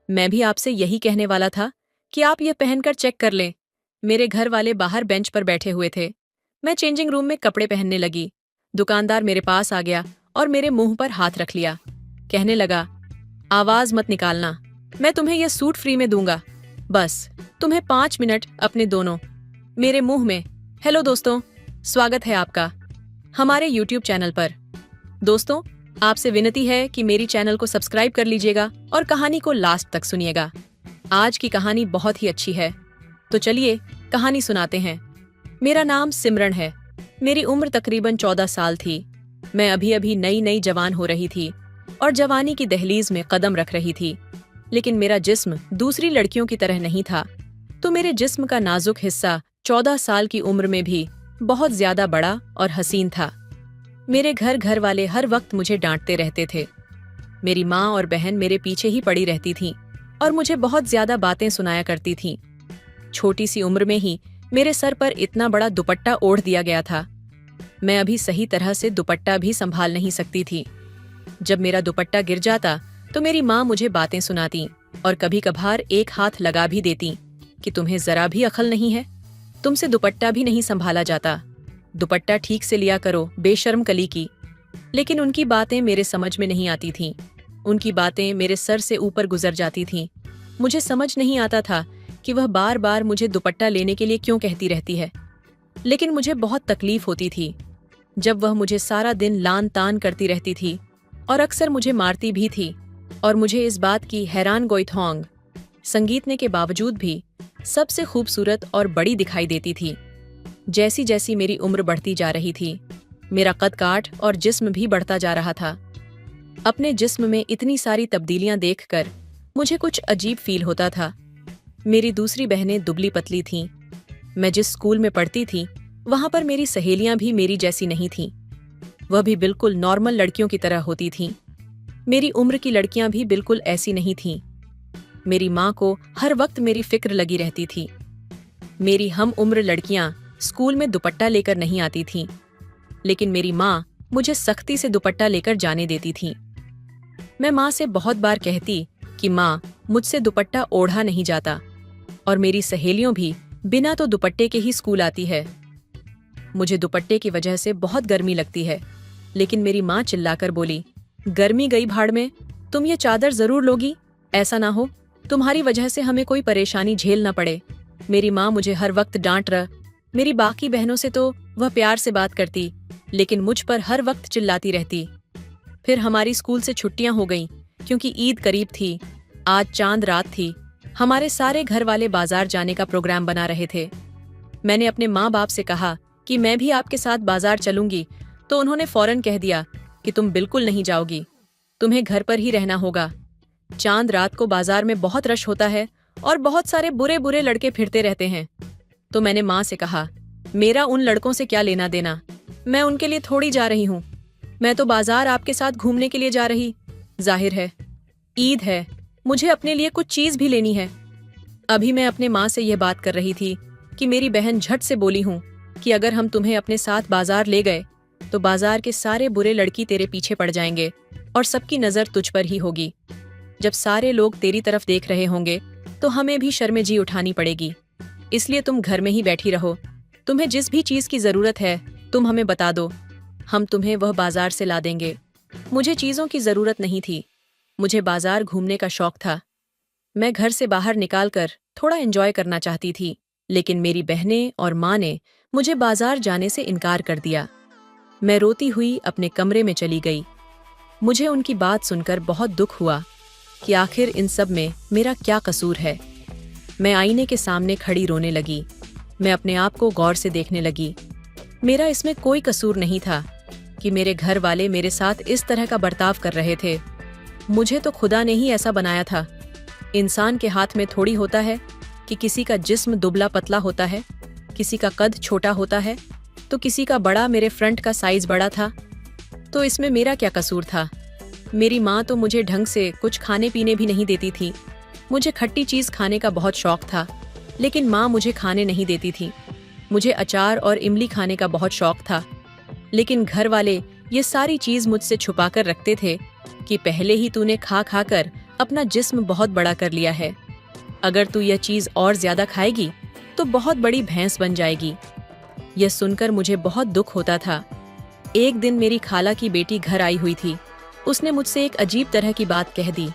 A: मैं भी आपसे यही कहने वाला था कि आप यह पहनकर चेक कर लें। मेरे घर वाले बाहर बेंच पर बैठे हुए थे। मैं चेंजिंग रूम में कपड़े पहनने लगी। दुकानदार मेरे पास आ गया और मेरे मुंह पर हाथ रख लिया। कहने लगा, आवाज मत निकालना, मैं तुम्हें यह सूट फ्री में दूंगा। बस तुम्हें 5 मिनट अपने दोनों मेरे मुंह में। हेलो दोस्तों, स्वागत है आपका हमारे YouTube चैनल पर। दोस्तों, आपसे विनती है कि मेरी चैनल को सब्सक्राइब कर लीजिएगा और कहानी को लास्ट तक सुनिएगा। आज की कहानी बहुत ही अच्छी है, तो चलिए कहानी सुनाते हैं। मेरा नाम सिमरन है। मेरी उम्र तकरीबन 14 साल थी। मैं अभी अभी नई नई जवान हो रही थी और जवानी की दहलीज में कदम रख रही थी। लेकिन मेरा जिस्म दूसरी लड़कियों की तरह नहीं था, तो मेरे जिस्म का नाजुक हिस्सा 14 साल की उम्र में भी बहुत ज्यादा बड़ा और हसीन था। मेरे घर वाले हर वक्त मुझे डांटते रहते थे। मेरी माँ और बहन मेरे पीछे ही पड़ी रहती थीं और मुझे बहुत ज्यादा बातें सुनाया करती थीं। छोटी सी उम्र में ही मेरे सर पर इतना बड़ा दुपट्टा ओढ़ दिया गया था। मैं अभी सही तरह से दुपट्टा भी संभाल नहीं सकती थी। जब मेरा दुपट्टा गिर जाता तो मेरी माँ मुझे बातें सुनाती और कभी कभार एक हाथ लगा भी देती कि तुम्हें जरा भी अक्ल नहीं है, तुमसे दुपट्टा भी नहीं संभाला जाता, दुपट्टा ठीक से लिया करो, बेशर्म कली की। लेकिन उनकी बातें मेरे समझ में नहीं आती थीं। उनकी बातें मेरे सर से ऊपर गुजर जाती थीं। मुझे समझ नहीं आता था कि वह बार बार मुझे दुपट्टा लेने के लिए क्यों कहती रहती है। लेकिन मुझे बहुत तकलीफ होती थी जब वह मुझे सारा दिन लान तान करती रहती थी और अक्सर मुझे मारती भी थी। और मुझे इस बात की हैरान गोइथोंग संगीतने के बावजूद भी सबसे खूबसूरत और बड़ी दिखाई देती थी। जैसी जैसी मेरी उम्र बढ़ती जा रही थी, मेरा कद काठ और जिस्म भी बढ़ता जा रहा था। अपने जिस्म में इतनी सारी तब्दीलियां देखकर मुझे कुछ अजीब फील होता था। मेरी दूसरी बहनें दुबली पतली थीं। मैं जिस स्कूल में पढ़ती थी वहां पर मेरी सहेलियां भी मेरी जैसी नहीं थीं। वह भी बिल्कुल नॉर्मल लड़कियों की तरह होती थीं। मेरी उम्र की लड़कियां भी बिल्कुल ऐसी नहीं थीं। मेरी माँ को हर वक्त मेरी फिक्र लगी रहती थी। मेरी हम उम्र लड़कियां स्कूल में दुपट्टा लेकर नहीं आती थीं, लेकिन मेरी माँ मुझे सख्ती से दुपट्टा लेकर जाने देती थीं। मैं माँ से बहुत बार कहती कि माँ, मुझसे दुपट्टा ओढ़ा नहीं जाता, और मेरी सहेलियों भी बिना तो दुपट्टे के ही स्कूल आती है। मुझे दुपट्टे की वजह से बहुत गर्मी लगती है, लेकिन मेरी माँ चिल्लाकर बोली, गर्मी गई भाड़ में, तुम ये चादर जरूर लोगी, ऐसा ना हो तुम्हारी वजह से हमें कोई परेशानी झेल ना पड़े। मेरी माँ मुझे हर वक्त डांट रहा। मेरी बाकी बहनों से तो वह प्यार से बात करती, लेकिन मुझ पर हर वक्त चिल्लाती रहती। फिर हमारी स्कूल से छुट्टियां हो गईं, क्योंकि ईद करीब थी। आज चांद रात थी। हमारे सारे घर वाले बाजार जाने का प्रोग्राम बना रहे थे। मैंने अपने माँ बाप से कहा कि मैं भी आपके साथ बाजार चलूंगी, तो उन्होंने फौरन कह दिया कि तुम बिल्कुल नहीं जाओगी, तुम्हें घर पर ही रहना होगा। चांद रात को बाजार में बहुत रश होता है और बहुत सारे बुरे बुरे लड़के फिरते रहते हैं। तो मैंने माँ से कहा, मेरा उन लड़कों से क्या लेना देना, मैं उनके लिए थोड़ी जा रही हूँ। मैं तो बाजार आपके साथ घूमने के लिए जा रही। जाहिर है ईद है, मुझे अपने लिए कुछ चीज भी लेनी है। अभी मैं अपने माँ से यह बात कर रही थी कि मेरी बहन झट से बोली हूँ कि अगर हम तुम्हें अपने साथ बाजार ले गए तो बाजार के सारे बुरे लड़की तेरे पीछे पड़ जाएंगे और सबकी नजर तुझ पर ही होगी। जब सारे लोग तेरी तरफ देख रहे होंगे तो हमें भी शर्मेजी उठानी पड़ेगी। इसलिए तुम घर में ही बैठी रहो। तुम्हें जिस भी चीज की जरूरत है तुम हमें बता दो, हम तुम्हें वह बाजार से ला देंगे। मुझे चीजों की जरूरत नहीं थी, मुझे बाजार घूमने का शौक था। मैं घर से बाहर निकालकर थोड़ा एंजॉय करना चाहती थी, लेकिन मेरी बहनें और माँ ने मुझे बाजार जाने से इनकार कर दिया। मैं रोती हुई अपने कमरे में चली गई। मुझे उनकी बात सुनकर बहुत दुख हुआ कि आखिर इन सब में मेरा क्या कसूर है। मैं आईने के सामने खड़ी रोने लगी। मैं अपने आप को गौर से देखने लगी। मेरा इसमें कोई कसूर नहीं था कि मेरे घर वाले मेरे साथ इस तरह का बर्ताव कर रहे थे। मुझे तो खुदा ने ही ऐसा बनाया था। इंसान के हाथ में थोड़ी होता है कि किसी का जिस्म दुबला पतला होता है, किसी का कद छोटा होता है, तो किसी का बड़ा। मेरे फ्रंट का साइज बड़ा था, तो इसमें मेरा क्या कसूर था। मेरी माँ तो मुझे ढंग से कुछ खाने पीने भी नहीं देती थी। मुझे खट्टी चीज खाने का बहुत शौक था, लेकिन माँ मुझे खाने नहीं देती थी। मुझे अचार और इमली खाने का बहुत शौक था, लेकिन घर वाले ये सारी चीज मुझसे छुपा कर रखते थे कि पहले ही तूने खा खा कर अपना जिस्म बहुत बड़ा कर लिया है। अगर तू यह चीज और ज्यादा खाएगी तो बहुत बड़ी भैंस बन जाएगी। यह सुनकर मुझे बहुत दुख होता था। एक दिन मेरी खाला की बेटी घर आई हुई थी। उसने मुझसे एक अजीब तरह की बात कह दी।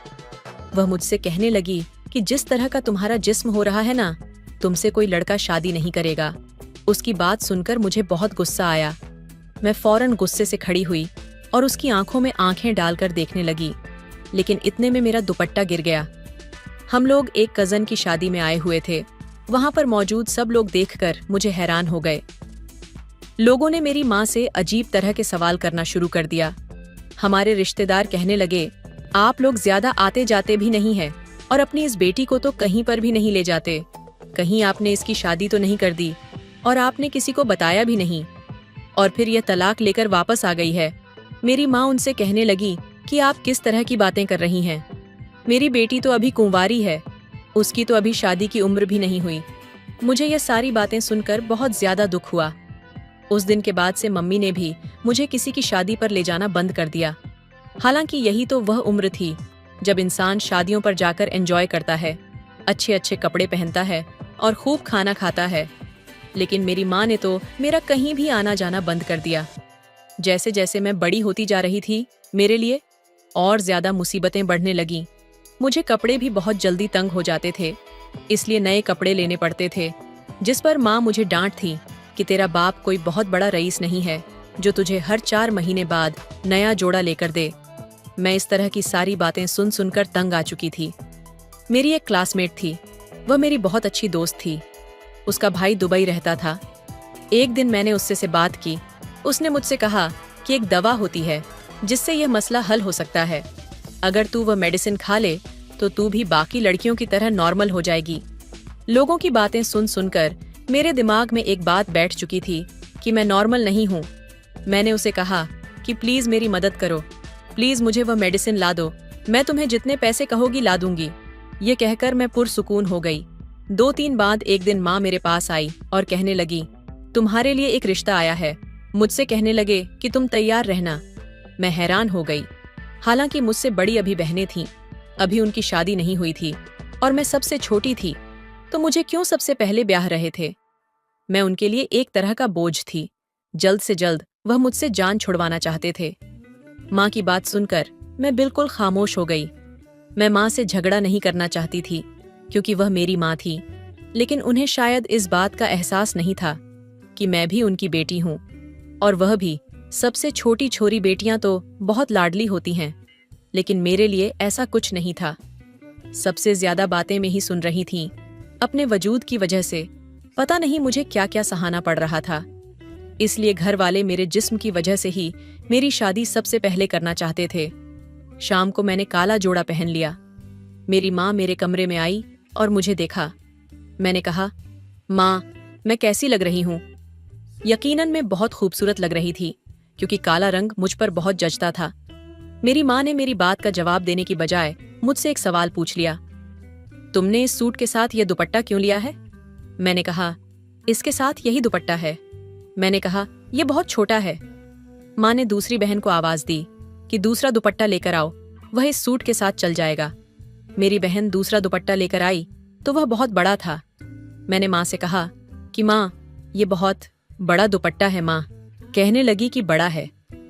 A: वह मुझसे कहने लगी कि जिस तरह का तुम्हारा जिस्म हो रहा है ना, तुमसे कोई लड़का शादी नहीं करेगा। उसकी बात सुनकर मुझे बहुत गुस्सा आया। मैं फौरन गुस्से से खड़ी हुई और उसकी आंखों में आंखें डालकर देखने लगी, लेकिन इतने में मेरा दुपट्टा गिर गया। हम लोग एक कजन की शादी में आए हुए थे। वहां पर मौजूद सब लोग देखकर मुझे हैरान हो गए। लोगों ने मेरी माँ से अजीब तरह के सवाल करना शुरू कर दिया। हमारे रिश्तेदार कहने लगे, आप लोग ज्यादा आते जाते भी नहीं हैं और अपनी इस बेटी को तो कहीं पर भी नहीं ले जाते। कहीं आपने इसकी शादी तो नहीं कर दी और आपने किसी को बताया भी नहीं, और फिर यह तलाक लेकर वापस आ गई है। मेरी माँ उनसे कहने लगी कि आप किस तरह की बातें कर रही हैं। मेरी बेटी तो अभी कुंवारी है, उसकी तो अभी शादी की उम्र भी नहीं हुई। मुझे यह सारी बातें सुनकर बहुत ज्यादा दुख हुआ। उस दिन के बाद से मम्मी ने भी मुझे किसी की शादी पर ले जाना बंद कर दिया। हालांकि यही तो वह उम्र थी जब इंसान शादियों पर जाकर एंजॉय करता है, अच्छे अच्छे कपड़े पहनता है और खूब खाना खाता है। लेकिन मेरी माँ ने तो मेरा कहीं भी आना जाना बंद कर दिया। जैसे जैसे मैं बड़ी होती जा रही थी, मेरे लिए और ज्यादा मुसीबतें बढ़ने लगीं। मुझे कपड़े भी बहुत जल्दी तंग हो जाते थे, इसलिए नए कपड़े लेने पड़ते थे, जिस पर माँ मुझे डांट थी कि तेरा बाप कोई बहुत बड़ा रईस नहीं है जो तुझे हर 4 महीने बाद नया जोड़ा लेकर दे। मैं इस तरह की सारी बातें सुन सुनकर तंग आ चुकी थी। मेरी एक क्लासमेट थी, वह मेरी बहुत अच्छी दोस्त थी। उसका भाई दुबई रहता था। एक दिन मैंने उससे से बात की। उसने मुझसे कहा कि एक दवा होती है जिससे यह मसला हल हो सकता है। अगर तू वह मेडिसिन खा ले तो तू भी बाकी लड़कियों की तरह नॉर्मल हो जाएगी। लोगों की बातें सुन सुनकर मेरे दिमाग में एक बात बैठ चुकी थी कि मैं नॉर्मल नहीं हूँ। मैंने उसे कहा कि प्लीज मेरी मदद करो, प्लीज मुझे वह मेडिसिन ला दो, मैं तुम्हें जितने पैसे कहोगी ला दूंगी। ये कहकर मैं पुरसुकून हो गई। 2-3 बाद एक दिन माँ मेरे पास आई और कहने लगी, तुम्हारे लिए एक रिश्ता आया है, मुझसे कहने लगे कि तुम तैयार रहना। मैं हैरान हो गई। हालांकि मुझसे बड़ी अभी बहनें थीं, अभी उनकी शादी नहीं हुई थी और मैं सबसे छोटी थी, तो मुझे क्यों सबसे पहले ब्याह रहे थे। मैं उनके लिए एक तरह का बोझ थी। जल्द से जल्द वह मुझसे जान छुड़वाना चाहते थे। माँ की बात सुनकर मैं बिल्कुल खामोश हो गई। मैं माँ से झगड़ा नहीं करना चाहती थी, क्योंकि वह मेरी माँ थी, लेकिन उन्हें शायद इस बात का एहसास नहीं था कि मैं भी उनकी बेटी हूँ, और वह भी। सबसे छोटी छोरी बेटियां तो बहुत लाडली होती हैं, लेकिन मेरे लिए ऐसा कुछ नहीं था। सबसे ज्यादा बातें में ही सुन रही थीं। अपने वजूद की वजह से पता नहीं मुझे क्या क्या सहाना पड़ रहा था। इसलिए घर वाले मेरे जिस्म की वजह से ही मेरी शादी सबसे पहले करना चाहते थे। शाम को मैंने काला जोड़ा पहन लिया। मेरी माँ मेरे कमरे में आई और मुझे देखा। मैंने कहा, माँ, मैं कैसी लग रही हूँ? यकीनन मैं बहुत खूबसूरत लग रही थी, क्योंकि काला रंग मुझ पर बहुत जचता था। मेरी माँ ने मेरी बात का जवाब देने की बजाय मुझसे एक सवाल पूछ लिया। तुमने इस सूट के साथ यह दुपट्टा क्यों लिया है? मैंने कहा, इसके साथ यही दुपट्टा है। मैंने कहा, यह बहुत छोटा है। माँ ने दूसरी बहन को आवाज दी कि दूसरा दुपट्टा लेकर आओ, वह इस सूट के साथ चल जाएगा। मेरी बहन दूसरा दुपट्टा लेकर आई तो वह बहुत बड़ा था। मैंने माँ से कहा कि माँ, ये बहुत बड़ा दुपट्टा है। माँ कहने लगी कि बड़ा है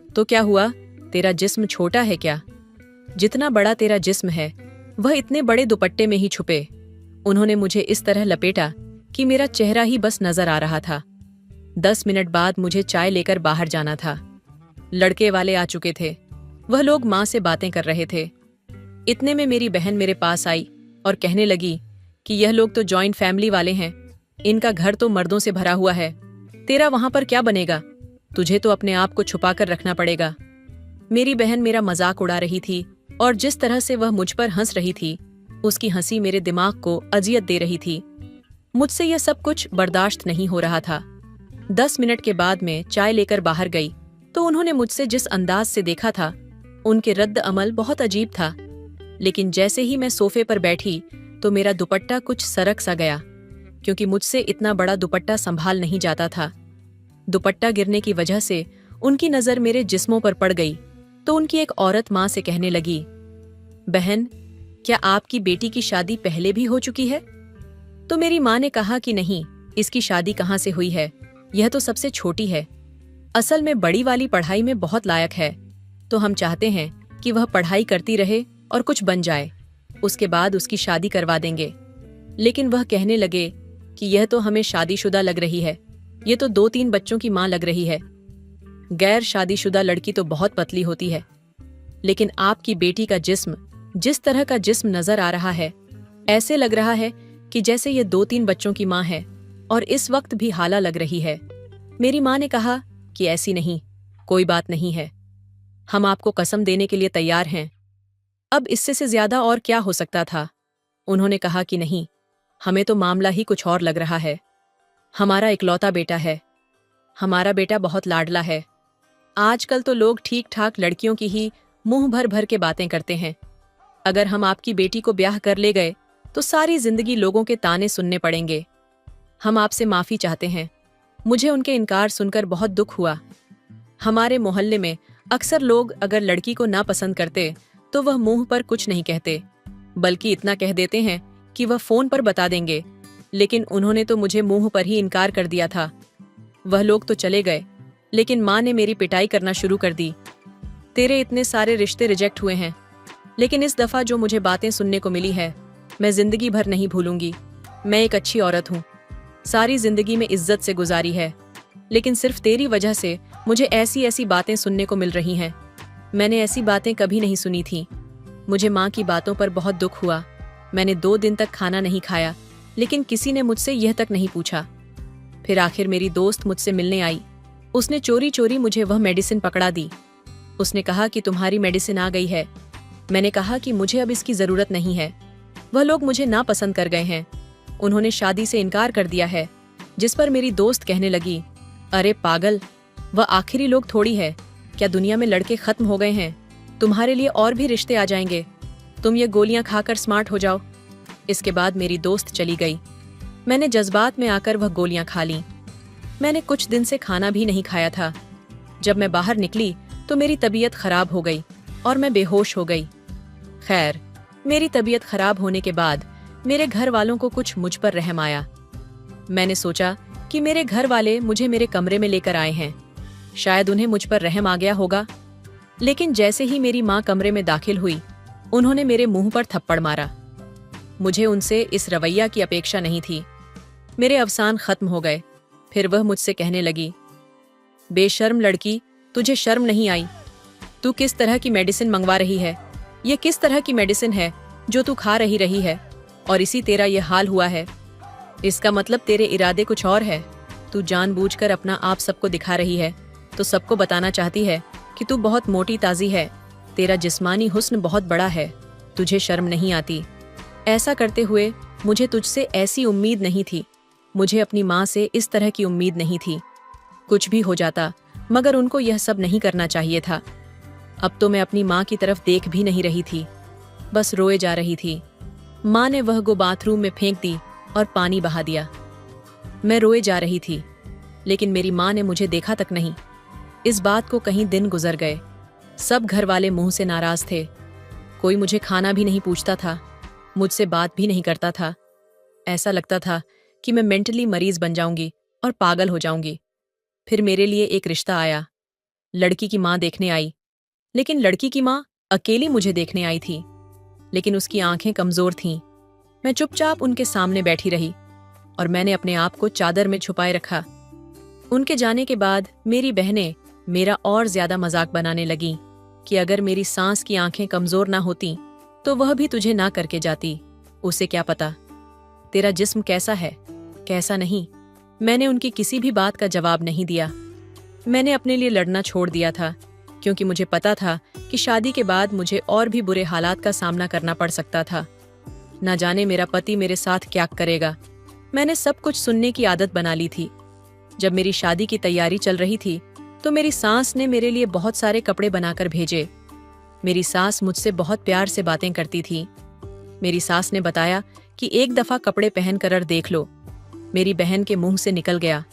A: तो क्या हुआ, तेरा जिस्म छोटा है क्या? जितना बड़ा तेरा जिस्म है वह इतने बड़े दुपट्टे में ही छुपे। उन्होंने मुझे इस तरह लपेटा कि मेरा चेहरा ही बस नजर आ रहा था। 10 मिनट बाद मुझे चाय लेकर बाहर जाना था। लड़के वाले आ चुके थे। वह लोग माँ से बातें कर रहे थे। इतने में मेरी बहन मेरे पास आई और कहने लगी कि यह लोग तो जॉइंट फैमिली वाले हैं, इनका घर तो मर्दों से भरा हुआ है, तेरा वहां पर क्या बनेगा? तुझे तो अपने आप को छुपा कर रखना पड़ेगा। मेरी बहन मेरा मजाक उड़ा रही थी और जिस तरह से वह मुझ पर हंस रही थी, उसकी हंसी मेरे दिमाग को अजियत दे रही थी। मुझसे यह सब कुछ बर्दाश्त नहीं हो रहा था। 10 मिनट के बाद मैं चाय लेकर बाहर गई तो उन्होंने मुझसे जिस अंदाज से देखा था, उनके रद्द अमल बहुत अजीब था। लेकिन जैसे ही मैं सोफे पर बैठी तो मेरा दुपट्टा कुछ सरक सा गया, क्योंकि मुझसे इतना बड़ा दुपट्टा संभाल नहीं जाता था। दुपट्टा गिरने की वजह से उनकी नजर मेरे जिस्मों पर पड़ गई तो उनकी एक औरत माँ से कहने लगी, बहन, क्या आपकी बेटी की शादी पहले भी हो चुकी है? तो मेरी माँ ने कहा कि नहीं, इसकी शादी कहाँ से हुई है, यह तो सबसे छोटी है। असल में बड़ी वाली पढ़ाई में बहुत लायक है, तो हम चाहते हैं कि वह पढ़ाई करती रहे और कुछ बन जाए, उसके बाद उसकी शादी करवा देंगे। लेकिन वह कहने लगे कि यह तो हमें शादीशुदा लग रही है, ये तो 2-3 बच्चों की माँ लग रही है। गैर शादीशुदा लड़की तो बहुत पतली होती है, लेकिन आपकी बेटी का जिस्म जिस तरह का जिस्म नजर आ रहा है, ऐसे लग रहा है कि जैसे ये 2-3 बच्चों की माँ है और इस वक्त भी हाला लग रही है। मेरी माँ ने कहा कि ऐसी नहीं, कोई बात नहीं है, हम आपको कसम देने के लिए तैयार हैं। अब इससे से ज्यादा और क्या हो सकता था। उन्होंने कहा कि नहीं, हमें तो मामला ही कुछ और लग रहा है। हमारा इकलौता बेटा है, हमारा बेटा बहुत लाडला है। आजकल तो लोग ठीक ठाक लड़कियों की ही मुंह भर भर के बातें करते हैं। अगर हम आपकी बेटी को ब्याह कर ले गए तो सारी जिंदगी लोगों के ताने सुनने पड़ेंगे। हम आपसे माफी चाहते हैं। मुझे उनके इनकार सुनकर बहुत दुख हुआ। हमारे मोहल्ले में अक्सर लोग अगर लड़की को ना पसंद करते तो वह मुंह पर कुछ नहीं कहते, बल्कि इतना कह देते हैं कि वह फोन पर बता देंगे। लेकिन उन्होंने तो मुझे मुंह पर ही इनकार कर दिया था। वह लोग तो चले गए, लेकिन माँ ने मेरी पिटाई करना शुरू कर दी। तेरे इतने सारे रिश्ते रिजेक्ट हुए हैं, लेकिन इस दफा जो मुझे बातें सुनने को मिली है, मैं जिंदगी भर नहीं भूलूंगी। मैं एक अच्छी औरत हूँ, सारी जिंदगी में इज्जत से गुजारी है, लेकिन सिर्फ तेरी वजह से मुझे ऐसी ऐसी बातें सुनने को मिल रही हैं। मैंने ऐसी बातें कभी नहीं सुनी थी। मुझे माँ की बातों पर बहुत दुख हुआ। मैंने 2 दिन तक खाना नहीं खाया, लेकिन किसी ने मुझसे यह तक नहीं पूछा। फिर आखिर मेरी दोस्त मुझसे मिलने आई। उसने चोरी चोरी मुझे वह मेडिसिन पकड़ा दी। उसने कहा कि तुम्हारी मेडिसिन आ गई है। मैंने कहा कि मुझे अब इसकी जरूरत नहीं है। वह लोग मुझे नापसंद कर गए हैं, उन्होंने शादी से इनकार कर दिया है। जिस पर मेरी दोस्त कहने लगी, अरे पागल, वह आखिरी लोग थोड़ी है, क्या दुनिया में लड़के खत्म हो गए हैं? तुम्हारे लिए और भी रिश्ते आ जाएंगे, तुम ये गोलियां खाकर स्मार्ट हो जाओ। इसके बाद मेरी दोस्त चली गई। मैंने जज्बात में आकर वह गोलियां खा लीं। मैंने कुछ दिन से खाना भी नहीं खाया था, जब मैं बाहर निकली तो मेरी तबीयत खराब हो गई और मैं बेहोश हो गई। खैर, मेरी तबीयत खराब होने के बाद मेरे घर वालों को कुछ मुझ पर रहम आया। मैंने सोचा कि मेरे घर वाले मुझे मेरे कमरे में लेकर आए हैं, शायद उन्हें मुझ पर रहम आ गया होगा। लेकिन जैसे ही मेरी माँ कमरे में दाखिल हुई, उन्होंने मेरे मुंह पर थप्पड़ मारा। मुझे उनसे इस रवैया की अपेक्षा नहीं थी। मेरे अवसान खत्म हो गए। फिर वह मुझसे कहने लगी, बेशर्म लड़की, तुझे शर्म नहीं आई? तू किस तरह की मेडिसिन मंगवा रही है? ये किस तरह की मेडिसिन है जो तू खा रही है और इसी तेरा ये हाल हुआ है? इसका मतलब तेरे इरादे कुछ और है। तू जानबूझकर अपना आप सबको दिखा रही है, तो सबको बताना चाहती है कि तू बहुत मोटी ताजी है, तेरा जिस्मानी हुस्न बहुत बड़ा है, तुझे शर्म नहीं आती। ऐसा करते हुए मुझे तुझसे ऐसी उम्मीद नहीं थी, मुझे अपनी माँ से इस तरह की उम्मीद नहीं थी। कुछ भी हो जाता, मगर उनको यह सब नहीं करना चाहिए था। अब तो मैं अपनी माँ की तरफ देख भी नहीं रही थी, बस रोए जा रही थी। माँ ने वह गो बाथरूम में फेंक दी और पानी बहा दिया। मैं रोए जा रही थी, लेकिन मेरी माँ ने मुझे देखा तक नहीं। इस बात को कहीं दिन गुजर गए। सब घर वाले मुंह से नाराज थे। कोई मुझे खाना भी नहीं पूछता था, मुझसे बात भी नहीं करता था। ऐसा लगता था कि मैं मेंटली मरीज बन जाऊंगी और पागल हो जाऊंगी। फिर मेरे लिए एक रिश्ता आया। लड़की की माँ देखने आई, लेकिन लड़की की माँ अकेली मुझे देखने आई थी, लेकिन उसकी आंखें कमजोर थीं। मैं चुपचाप उनके सामने बैठी रही और मैंने अपने आप को चादर में छुपाए रखा। उनके जाने के बाद मेरी बहनें मेरा और ज्यादा मजाक बनाने लगीं कि अगर मेरी सांस की आंखें कमजोर ना होती तो वह भी तुझे ना करके जाती, उसे क्या पता तेरा जिस्म कैसा है कैसा नहीं। मैंने उनकी किसी भी बात का जवाब नहीं दिया। मैंने अपने लिए लड़ना छोड़ दिया था, क्योंकि मुझे पता था कि शादी के बाद मुझे और भी बुरे हालात का सामना करना पड़ सकता था। न जाने मेरा पति मेरे साथ क्या करेगा। मैंने सब कुछ सुनने की आदत बना ली थी। जब मेरी शादी की तैयारी चल रही थी तो मेरी सास ने मेरे लिए बहुत सारे कपड़े बनाकर भेजे। मेरी सास मुझसे बहुत प्यार से बातें करती थी। मेरी सास ने बताया कि एक दफा कपड़े पहन कर देख लो। मेरी बहन के मुंह से निकल गया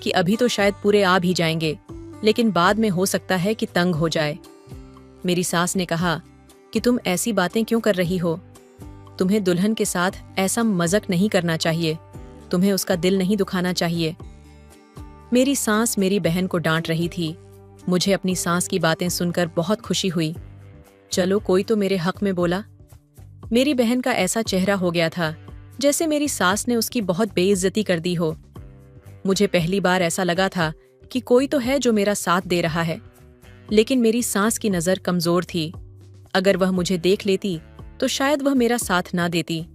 A: कि अभी तो शायद पूरे आ भी जाएंगे, लेकिन बाद में हो सकता है कि तंग हो जाए। मेरी सास ने कहा कि तुम ऐसी बातें क्यों कर रही हो? तुम्हें दुल्हन के साथ ऐसा मजाक नहीं करना चाहिए, तुम्हें उसका दिल नहीं दुखाना चाहिए। मेरी सास मेरी बहन को डांट रही थी। मुझे अपनी सास की बातें सुनकर बहुत खुशी हुई। चलो, कोई तो मेरे हक में बोला। मेरी बहन का ऐसा चेहरा हो गया था जैसे मेरी सास ने उसकी बहुत बेइज्जती कर दी हो। मुझे पहली बार ऐसा लगा था कि कोई तो है जो मेरा साथ दे रहा है, लेकिन मेरी सास की नजर कमजोर थी। अगर वह मुझे देख लेती तो शायद वह मेरा साथ ना देती।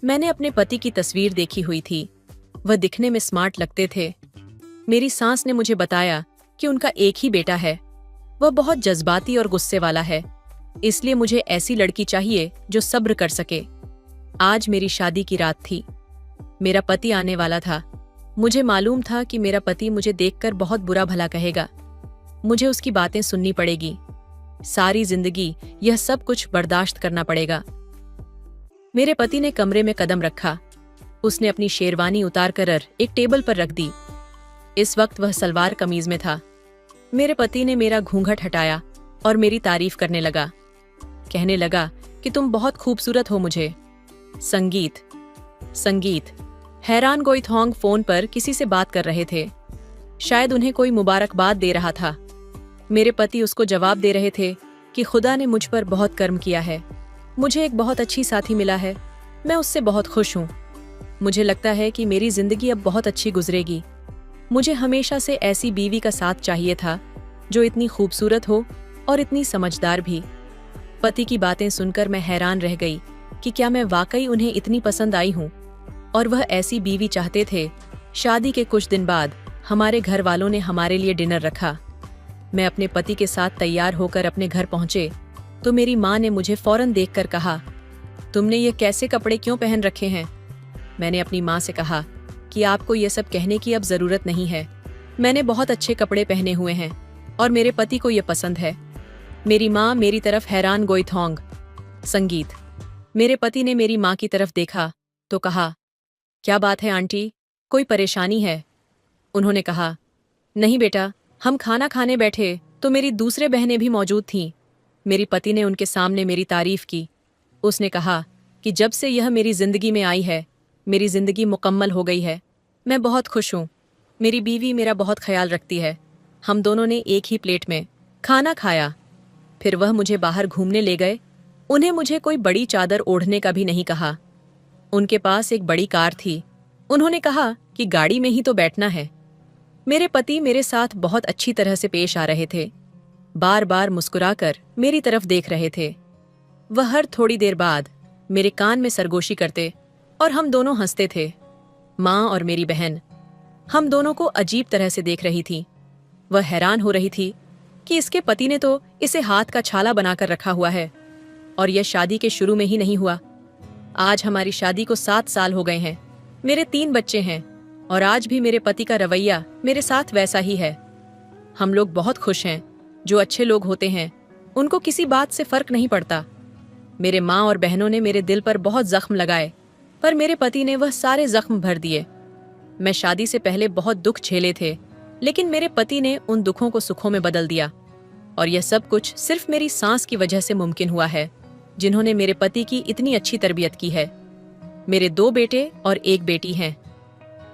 A: मैंने अपने पति की तस्वीर देखी हुई थी, वह दिखने में स्मार्ट लगते थे। मेरी सास ने मुझे बताया कि उनका एक ही बेटा है, वह बहुत जज्बाती और गुस्से वाला है, इसलिए मुझे ऐसी लड़की चाहिए जो सब्र कर सके। आज मेरी शादी की रात थी। मेरा पति आने वाला था। मुझे मालूम था कि मेरा पति मुझे देखकर बहुत बुरा भला कहेगा। मुझे उसकी बातें सुननी पड़ेगी। सारी जिंदगी यह सब कुछ बर्दाश्त करना पड़ेगा। मेरे पति ने कमरे में कदम रखा। उसने अपनी शेरवानी उतारकर एक टेबल पर रख दी। इस वक्त वह सलवार कमीज में था। मेरे पति ने मेरा घूंघट हटाया और मेरी तारीफ करने लगा। कहने लगा कि तुम बहुत खूबसूरत हो। मुझे संगीत। हैरान गोइथोंग फोन पर किसी से बात कर रहे थे। शायद उन्हें कोई मुबारकबाद दे रहा था। मेरे पति उसको जवाब दे रहे थे कि खुदा ने मुझ पर बहुत कर्म किया है, मुझे एक बहुत अच्छी साथी मिला है, मैं उससे बहुत खुश हूँ। मुझे लगता है कि मेरी जिंदगी अब बहुत अच्छी गुजरेगी। मुझे हमेशा से ऐसी बीवी का साथ चाहिए था जो इतनी खूबसूरत हो और इतनी समझदार भी। पति की बातें सुनकर मैं हैरान रह गई कि क्या मैं वाकई उन्हें इतनी पसंद आई हूँ और वह ऐसी बीवी चाहते थे। शादी के कुछ दिन बाद हमारे घर वालों ने हमारे लिए डिनर रखा। मैं अपने पति के साथ तैयार होकर अपने घर पहुंचे तो मेरी माँ ने मुझे फौरन देखकर कहा, तुमने ये कैसे कपड़े क्यों पहन रखे हैं? मैंने अपनी माँ से कहा कि आपको ये सब कहने की अब जरूरत नहीं है, मैंने बहुत अच्छे कपड़े पहने हुए हैं और मेरे पति को ये पसंद है। मेरी माँ मेरी तरफ हैरान गोइथोंग। संगीत। मेरे पति ने मेरी माँ की तरफ देखा तो कहा, क्या बात है आंटी, कोई परेशानी है? उन्होंने कहा, नहीं बेटा, हम खाना खाने बैठे तो मेरी दूसरे बहनें भी मौजूद थीं। मेरी पति ने उनके सामने मेरी तारीफ की। उसने कहा कि जब से यह मेरी जिंदगी में आई है, मेरी जिंदगी मुकम्मल हो गई है। मैं बहुत खुश हूँ। मेरी बीवी मेरा बहुत ख्याल रखती है। हम दोनों ने एक ही प्लेट में खाना खाया। फिर वह मुझे बाहर घूमने ले गए। उन्हें मुझे कोई बड़ी चादर ओढ़ने का भी नहीं कहा। उनके पास एक बड़ी कार थी। उन्होंने कहा कि गाड़ी में ही तो बैठना है। मेरे पति मेरे साथ बहुत अच्छी तरह से पेश आ रहे थे। बार बार मुस्कुराकर मेरी तरफ देख रहे थे। वह हर थोड़ी देर बाद मेरे कान में सरगोशी करते और हम दोनों हंसते थे। माँ और मेरी बहन हम दोनों को अजीब तरह से देख रही थी। वह हैरान हो रही थी कि इसके पति ने तो इसे हाथ का छाला बनाकर रखा हुआ है, और यह शादी के शुरू में ही नहीं हुआ। आज हमारी शादी को 7 साल हो गए हैं। मेरे 3 बच्चे हैं और आज भी मेरे पति का रवैया मेरे साथ वैसा ही है। हम लोग बहुत खुश हैं। जो अच्छे लोग होते हैं उनको किसी बात से फर्क नहीं पड़ता। मेरे माँ और बहनों ने मेरे दिल पर बहुत जख्म लगाए, पर मेरे पति ने वह सारे जख्म भर दिए। मैं शादी से पहले बहुत दुख झेले थे, लेकिन मेरे पति ने उन दुखों को सुखों में बदल दिया। और यह सब कुछ सिर्फ मेरी सास की वजह से मुमकिन हुआ है, जिन्होंने मेरे पति की इतनी अच्छी तरबियत की है। मेरे 2 बेटे और 1 बेटी हैं।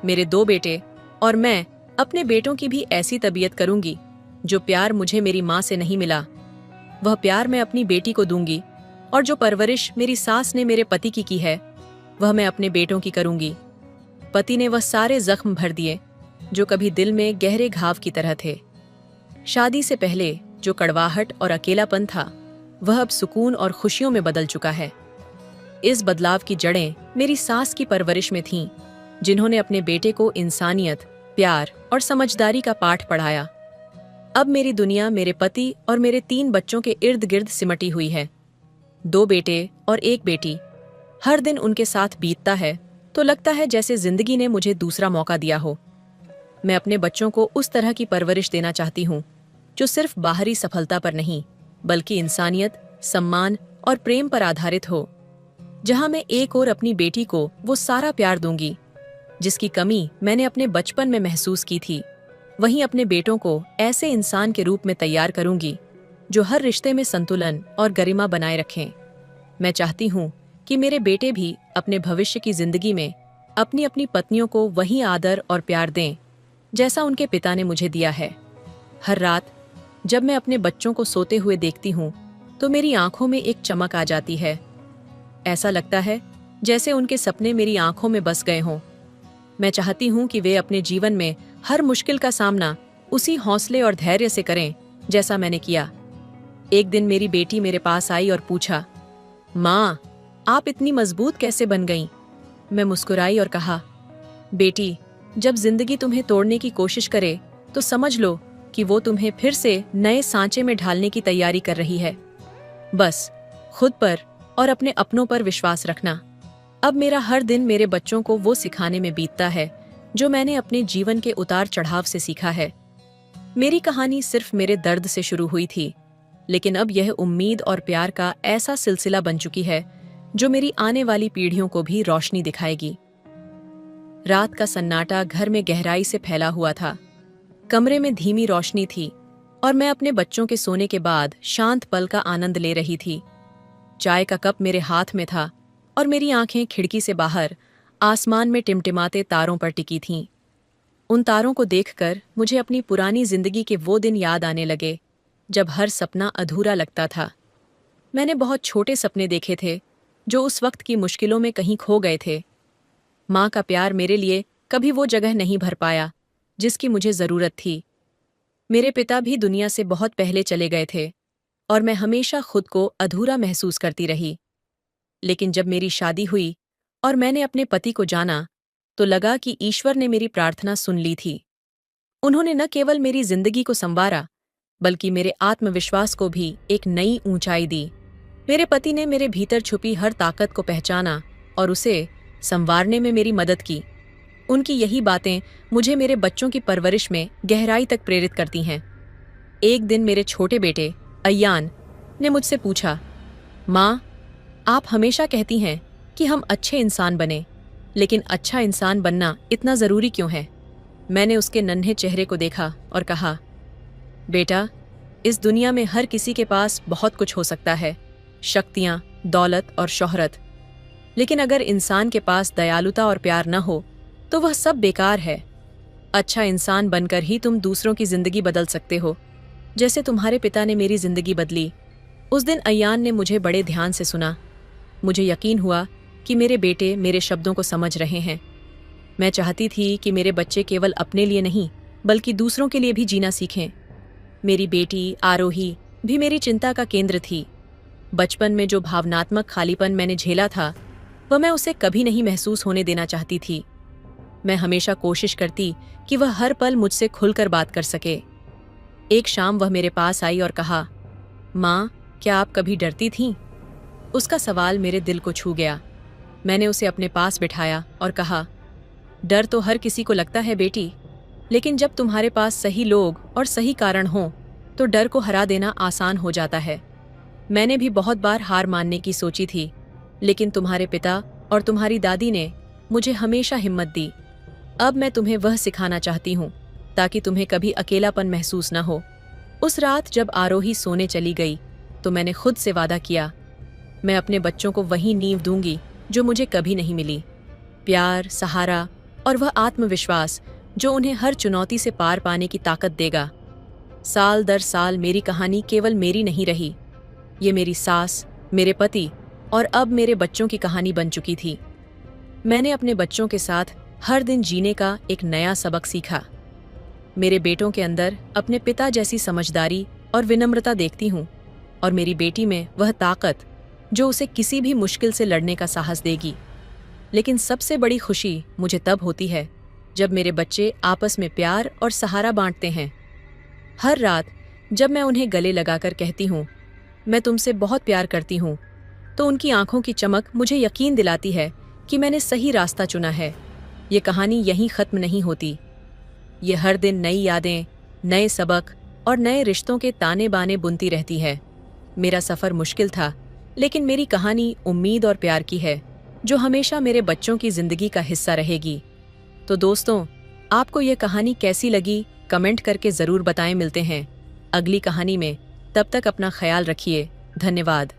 A: मेरे 2 बेटे और मैं अपने बेटों की भी ऐसी तबीयत करूंगी जो प्यार मुझे मेरी माँ से नहीं मिला, वह प्यार मैं अपनी बेटी को दूंगी। और जो परवरिश मेरी सास ने मेरे पति की है, वह मैं अपने बेटों की करूंगी। पति ने वह सारे जख्म भर दिए जो कभी दिल में गहरे घाव की तरह थे। शादी से पहले जो कड़वाहट और अकेलापन था, वह अब सुकून और खुशियों में बदल चुका है। इस बदलाव की जड़ें मेरी सास की परवरिश में थीं, जिन्होंने अपने बेटे को इंसानियत, प्यार और समझदारी का पाठ पढ़ाया। अब मेरी दुनिया मेरे पति और मेरे 3 बच्चों के इर्द गिर्द सिमटी हुई है। 2 बेटे और 1 बेटी। हर दिन उनके साथ बीतता है तो लगता है जैसे जिंदगी ने मुझे दूसरा मौका दिया हो। मैं अपने बच्चों को उस तरह की परवरिश देना चाहती हूँ जो सिर्फ बाहरी सफलता पर नहीं, बल्कि इंसानियत, सम्मान और प्रेम पर आधारित हो। जहाँ मैं एक और अपनी बेटी को वो सारा प्यार दूंगी जिसकी कमी मैंने अपने बचपन में महसूस की थी, वहीं अपने बेटों को ऐसे इंसान के रूप में तैयार करूंगी जो हर रिश्ते में संतुलन और गरिमा बनाए रखें। मैं चाहती हूँ कि मेरे बेटे भी अपने भविष्य की जिंदगी में अपनी अपनी पत्नियों को वही आदर और प्यार दें जैसा उनके पिता ने मुझे दिया है। हर रात जब मैं अपने बच्चों को सोते हुए देखती हूँ तो मेरी आंखों में एक चमक आ जाती है। ऐसा लगता है जैसे उनके सपने मेरी आंखों में बस गए हों। मैं चाहती हूँ कि वे अपने जीवन में हर मुश्किल का सामना उसी हौसले और धैर्य से करें जैसा मैंने किया। एक दिन मेरी बेटी मेरे पास आई और पूछा, माँ, आप इतनी मजबूत कैसे बन गईं? मैं मुस्कुराई और कहा, बेटी, जब जिंदगी तुम्हें तोड़ने की कोशिश करे तो समझ लो कि वो तुम्हें फिर से नए सांचे में ढालने की तैयारी कर रही है। बस खुद पर और अपने अपनों पर विश्वास रखना। अब मेरा हर दिन मेरे बच्चों को वो सिखाने में बीतता है जो मैंने अपने जीवन के उतार चढ़ाव से सीखा है। मेरी कहानी सिर्फ मेरे दर्द से शुरू हुई थी, लेकिन अब यह उम्मीद और प्यार का ऐसा सिलसिला बन चुकी है जो मेरी आने वाली पीढ़ियों को भी रोशनी दिखाएगी। रात का सन्नाटा घर में गहराई से फैला हुआ था। कमरे में धीमी रोशनी थी और मैं अपने बच्चों के सोने के बाद शांत पल का आनंद ले रही थी। चाय का कप मेरे हाथ में था और मेरी आंखें खिड़की से बाहर आसमान में टिमटिमाते तारों पर टिकी थीं। उन तारों को देखकर मुझे अपनी पुरानी जिंदगी के वो दिन याद आने लगे जब हर सपना अधूरा लगता था। मैंने बहुत छोटे सपने देखे थे जो उस वक्त की मुश्किलों में कहीं खो गए थे। माँ का प्यार मेरे लिए कभी वो जगह नहीं भर पाया जिसकी मुझे जरूरत थी। मेरे पिता भी दुनिया से बहुत पहले चले गए थे और मैं हमेशा खुद को अधूरा महसूस करती रही। लेकिन जब मेरी शादी हुई और मैंने अपने पति को जाना तो लगा कि ईश्वर ने मेरी प्रार्थना सुन ली थी। उन्होंने न केवल मेरी जिंदगी को संवारा, बल्कि मेरे आत्मविश्वास को भी एक नई ऊंचाई दी। मेरे पति ने मेरे भीतर छुपी हर ताकत को पहचाना और उसे संवारने में मेरी मदद की। उनकी यही बातें मुझे मेरे बच्चों की परवरिश में गहराई तक प्रेरित करती हैं। एक दिन मेरे छोटे बेटे अय्यान ने मुझसे पूछा, माँ, आप हमेशा कहती हैं कि हम अच्छे इंसान बने, लेकिन अच्छा इंसान बनना इतना ज़रूरी क्यों है? मैंने उसके नन्हे चेहरे को देखा और कहा, बेटा, इस दुनिया में हर किसी के पास बहुत कुछ हो सकता है, शक्तियाँ, दौलत और शोहरत। लेकिन अगर इंसान के पास दयालुता और प्यार न हो तो वह सब बेकार है। अच्छा इंसान बनकर ही तुम दूसरों की जिंदगी बदल सकते हो, जैसे तुम्हारे पिता ने मेरी जिंदगी बदली। उस दिन अयान ने मुझे बड़े ध्यान से सुना। मुझे यकीन हुआ कि मेरे बेटे मेरे शब्दों को समझ रहे हैं। मैं चाहती थी कि मेरे बच्चे केवल अपने लिए नहीं बल्कि दूसरों के लिए भी जीना सीखें। मेरी बेटी आरोही भी मेरी चिंता का केंद्र थी। बचपन में जो भावनात्मक खालीपन मैंने झेला था वह मैं उसे कभी नहीं महसूस होने देना चाहती थी। मैं हमेशा कोशिश करती कि वह हर पल मुझसे खुलकर बात कर सके। एक शाम वह मेरे पास आई और कहा, माँ, क्या आप कभी डरती थीं? उसका सवाल मेरे दिल को छू गया। मैंने उसे अपने पास बिठाया और कहा, डर तो हर किसी को लगता है बेटी, लेकिन जब तुम्हारे पास सही लोग और सही कारण हों तो डर को हरा देना आसान हो जाता है। मैंने भी बहुत बार हार मानने की सोची थी, लेकिन तुम्हारे पिता और तुम्हारी दादी ने मुझे हमेशा हिम्मत दी। अब मैं तुम्हें वह सिखाना चाहती हूँ ताकि तुम्हें कभी अकेलापन महसूस न हो। उस रात जब आरोही सोने चली गई तो मैंने खुद से वादा किया, मैं अपने बच्चों को वही नींव दूंगी जो मुझे कभी नहीं मिली। प्यार, सहारा और वह आत्मविश्वास जो उन्हें हर चुनौती से पार पाने की ताकत देगा। साल दर साल मेरी कहानी केवल मेरी नहीं रही, ये मेरी सास, मेरे पति और अब मेरे बच्चों की कहानी बन चुकी थी। मैंने अपने बच्चों के साथ हर दिन जीने का एक नया सबक सीखा। मेरे बेटों के अंदर अपने पिता जैसी समझदारी और विनम्रता देखती हूँ, और मेरी बेटी में वह ताकत जो उसे किसी भी मुश्किल से लड़ने का साहस देगी। लेकिन सबसे बड़ी खुशी मुझे तब होती है जब मेरे बच्चे आपस में प्यार और सहारा बांटते हैं। हर रात जब मैं उन्हें गले लगाकर कहती हूँ, मैं तुमसे बहुत प्यार करती हूँ, तो उनकी आंखों की चमक मुझे यकीन दिलाती है कि मैंने सही रास्ता चुना है। ये कहानी यहीं खत्म नहीं होती। ये हर दिन नई यादें, नए सबक और नए रिश्तों के ताने बाने बुनती रहती है। मेरा सफ़र मुश्किल था, लेकिन मेरी कहानी उम्मीद और प्यार की है जो हमेशा मेरे बच्चों की ज़िंदगी का हिस्सा रहेगी। तो दोस्तों, आपको ये कहानी कैसी लगी कमेंट करके ज़रूर बताएं। मिलते हैं अगली कहानी में, तब तक अपना ख्याल रखिए। धन्यवाद।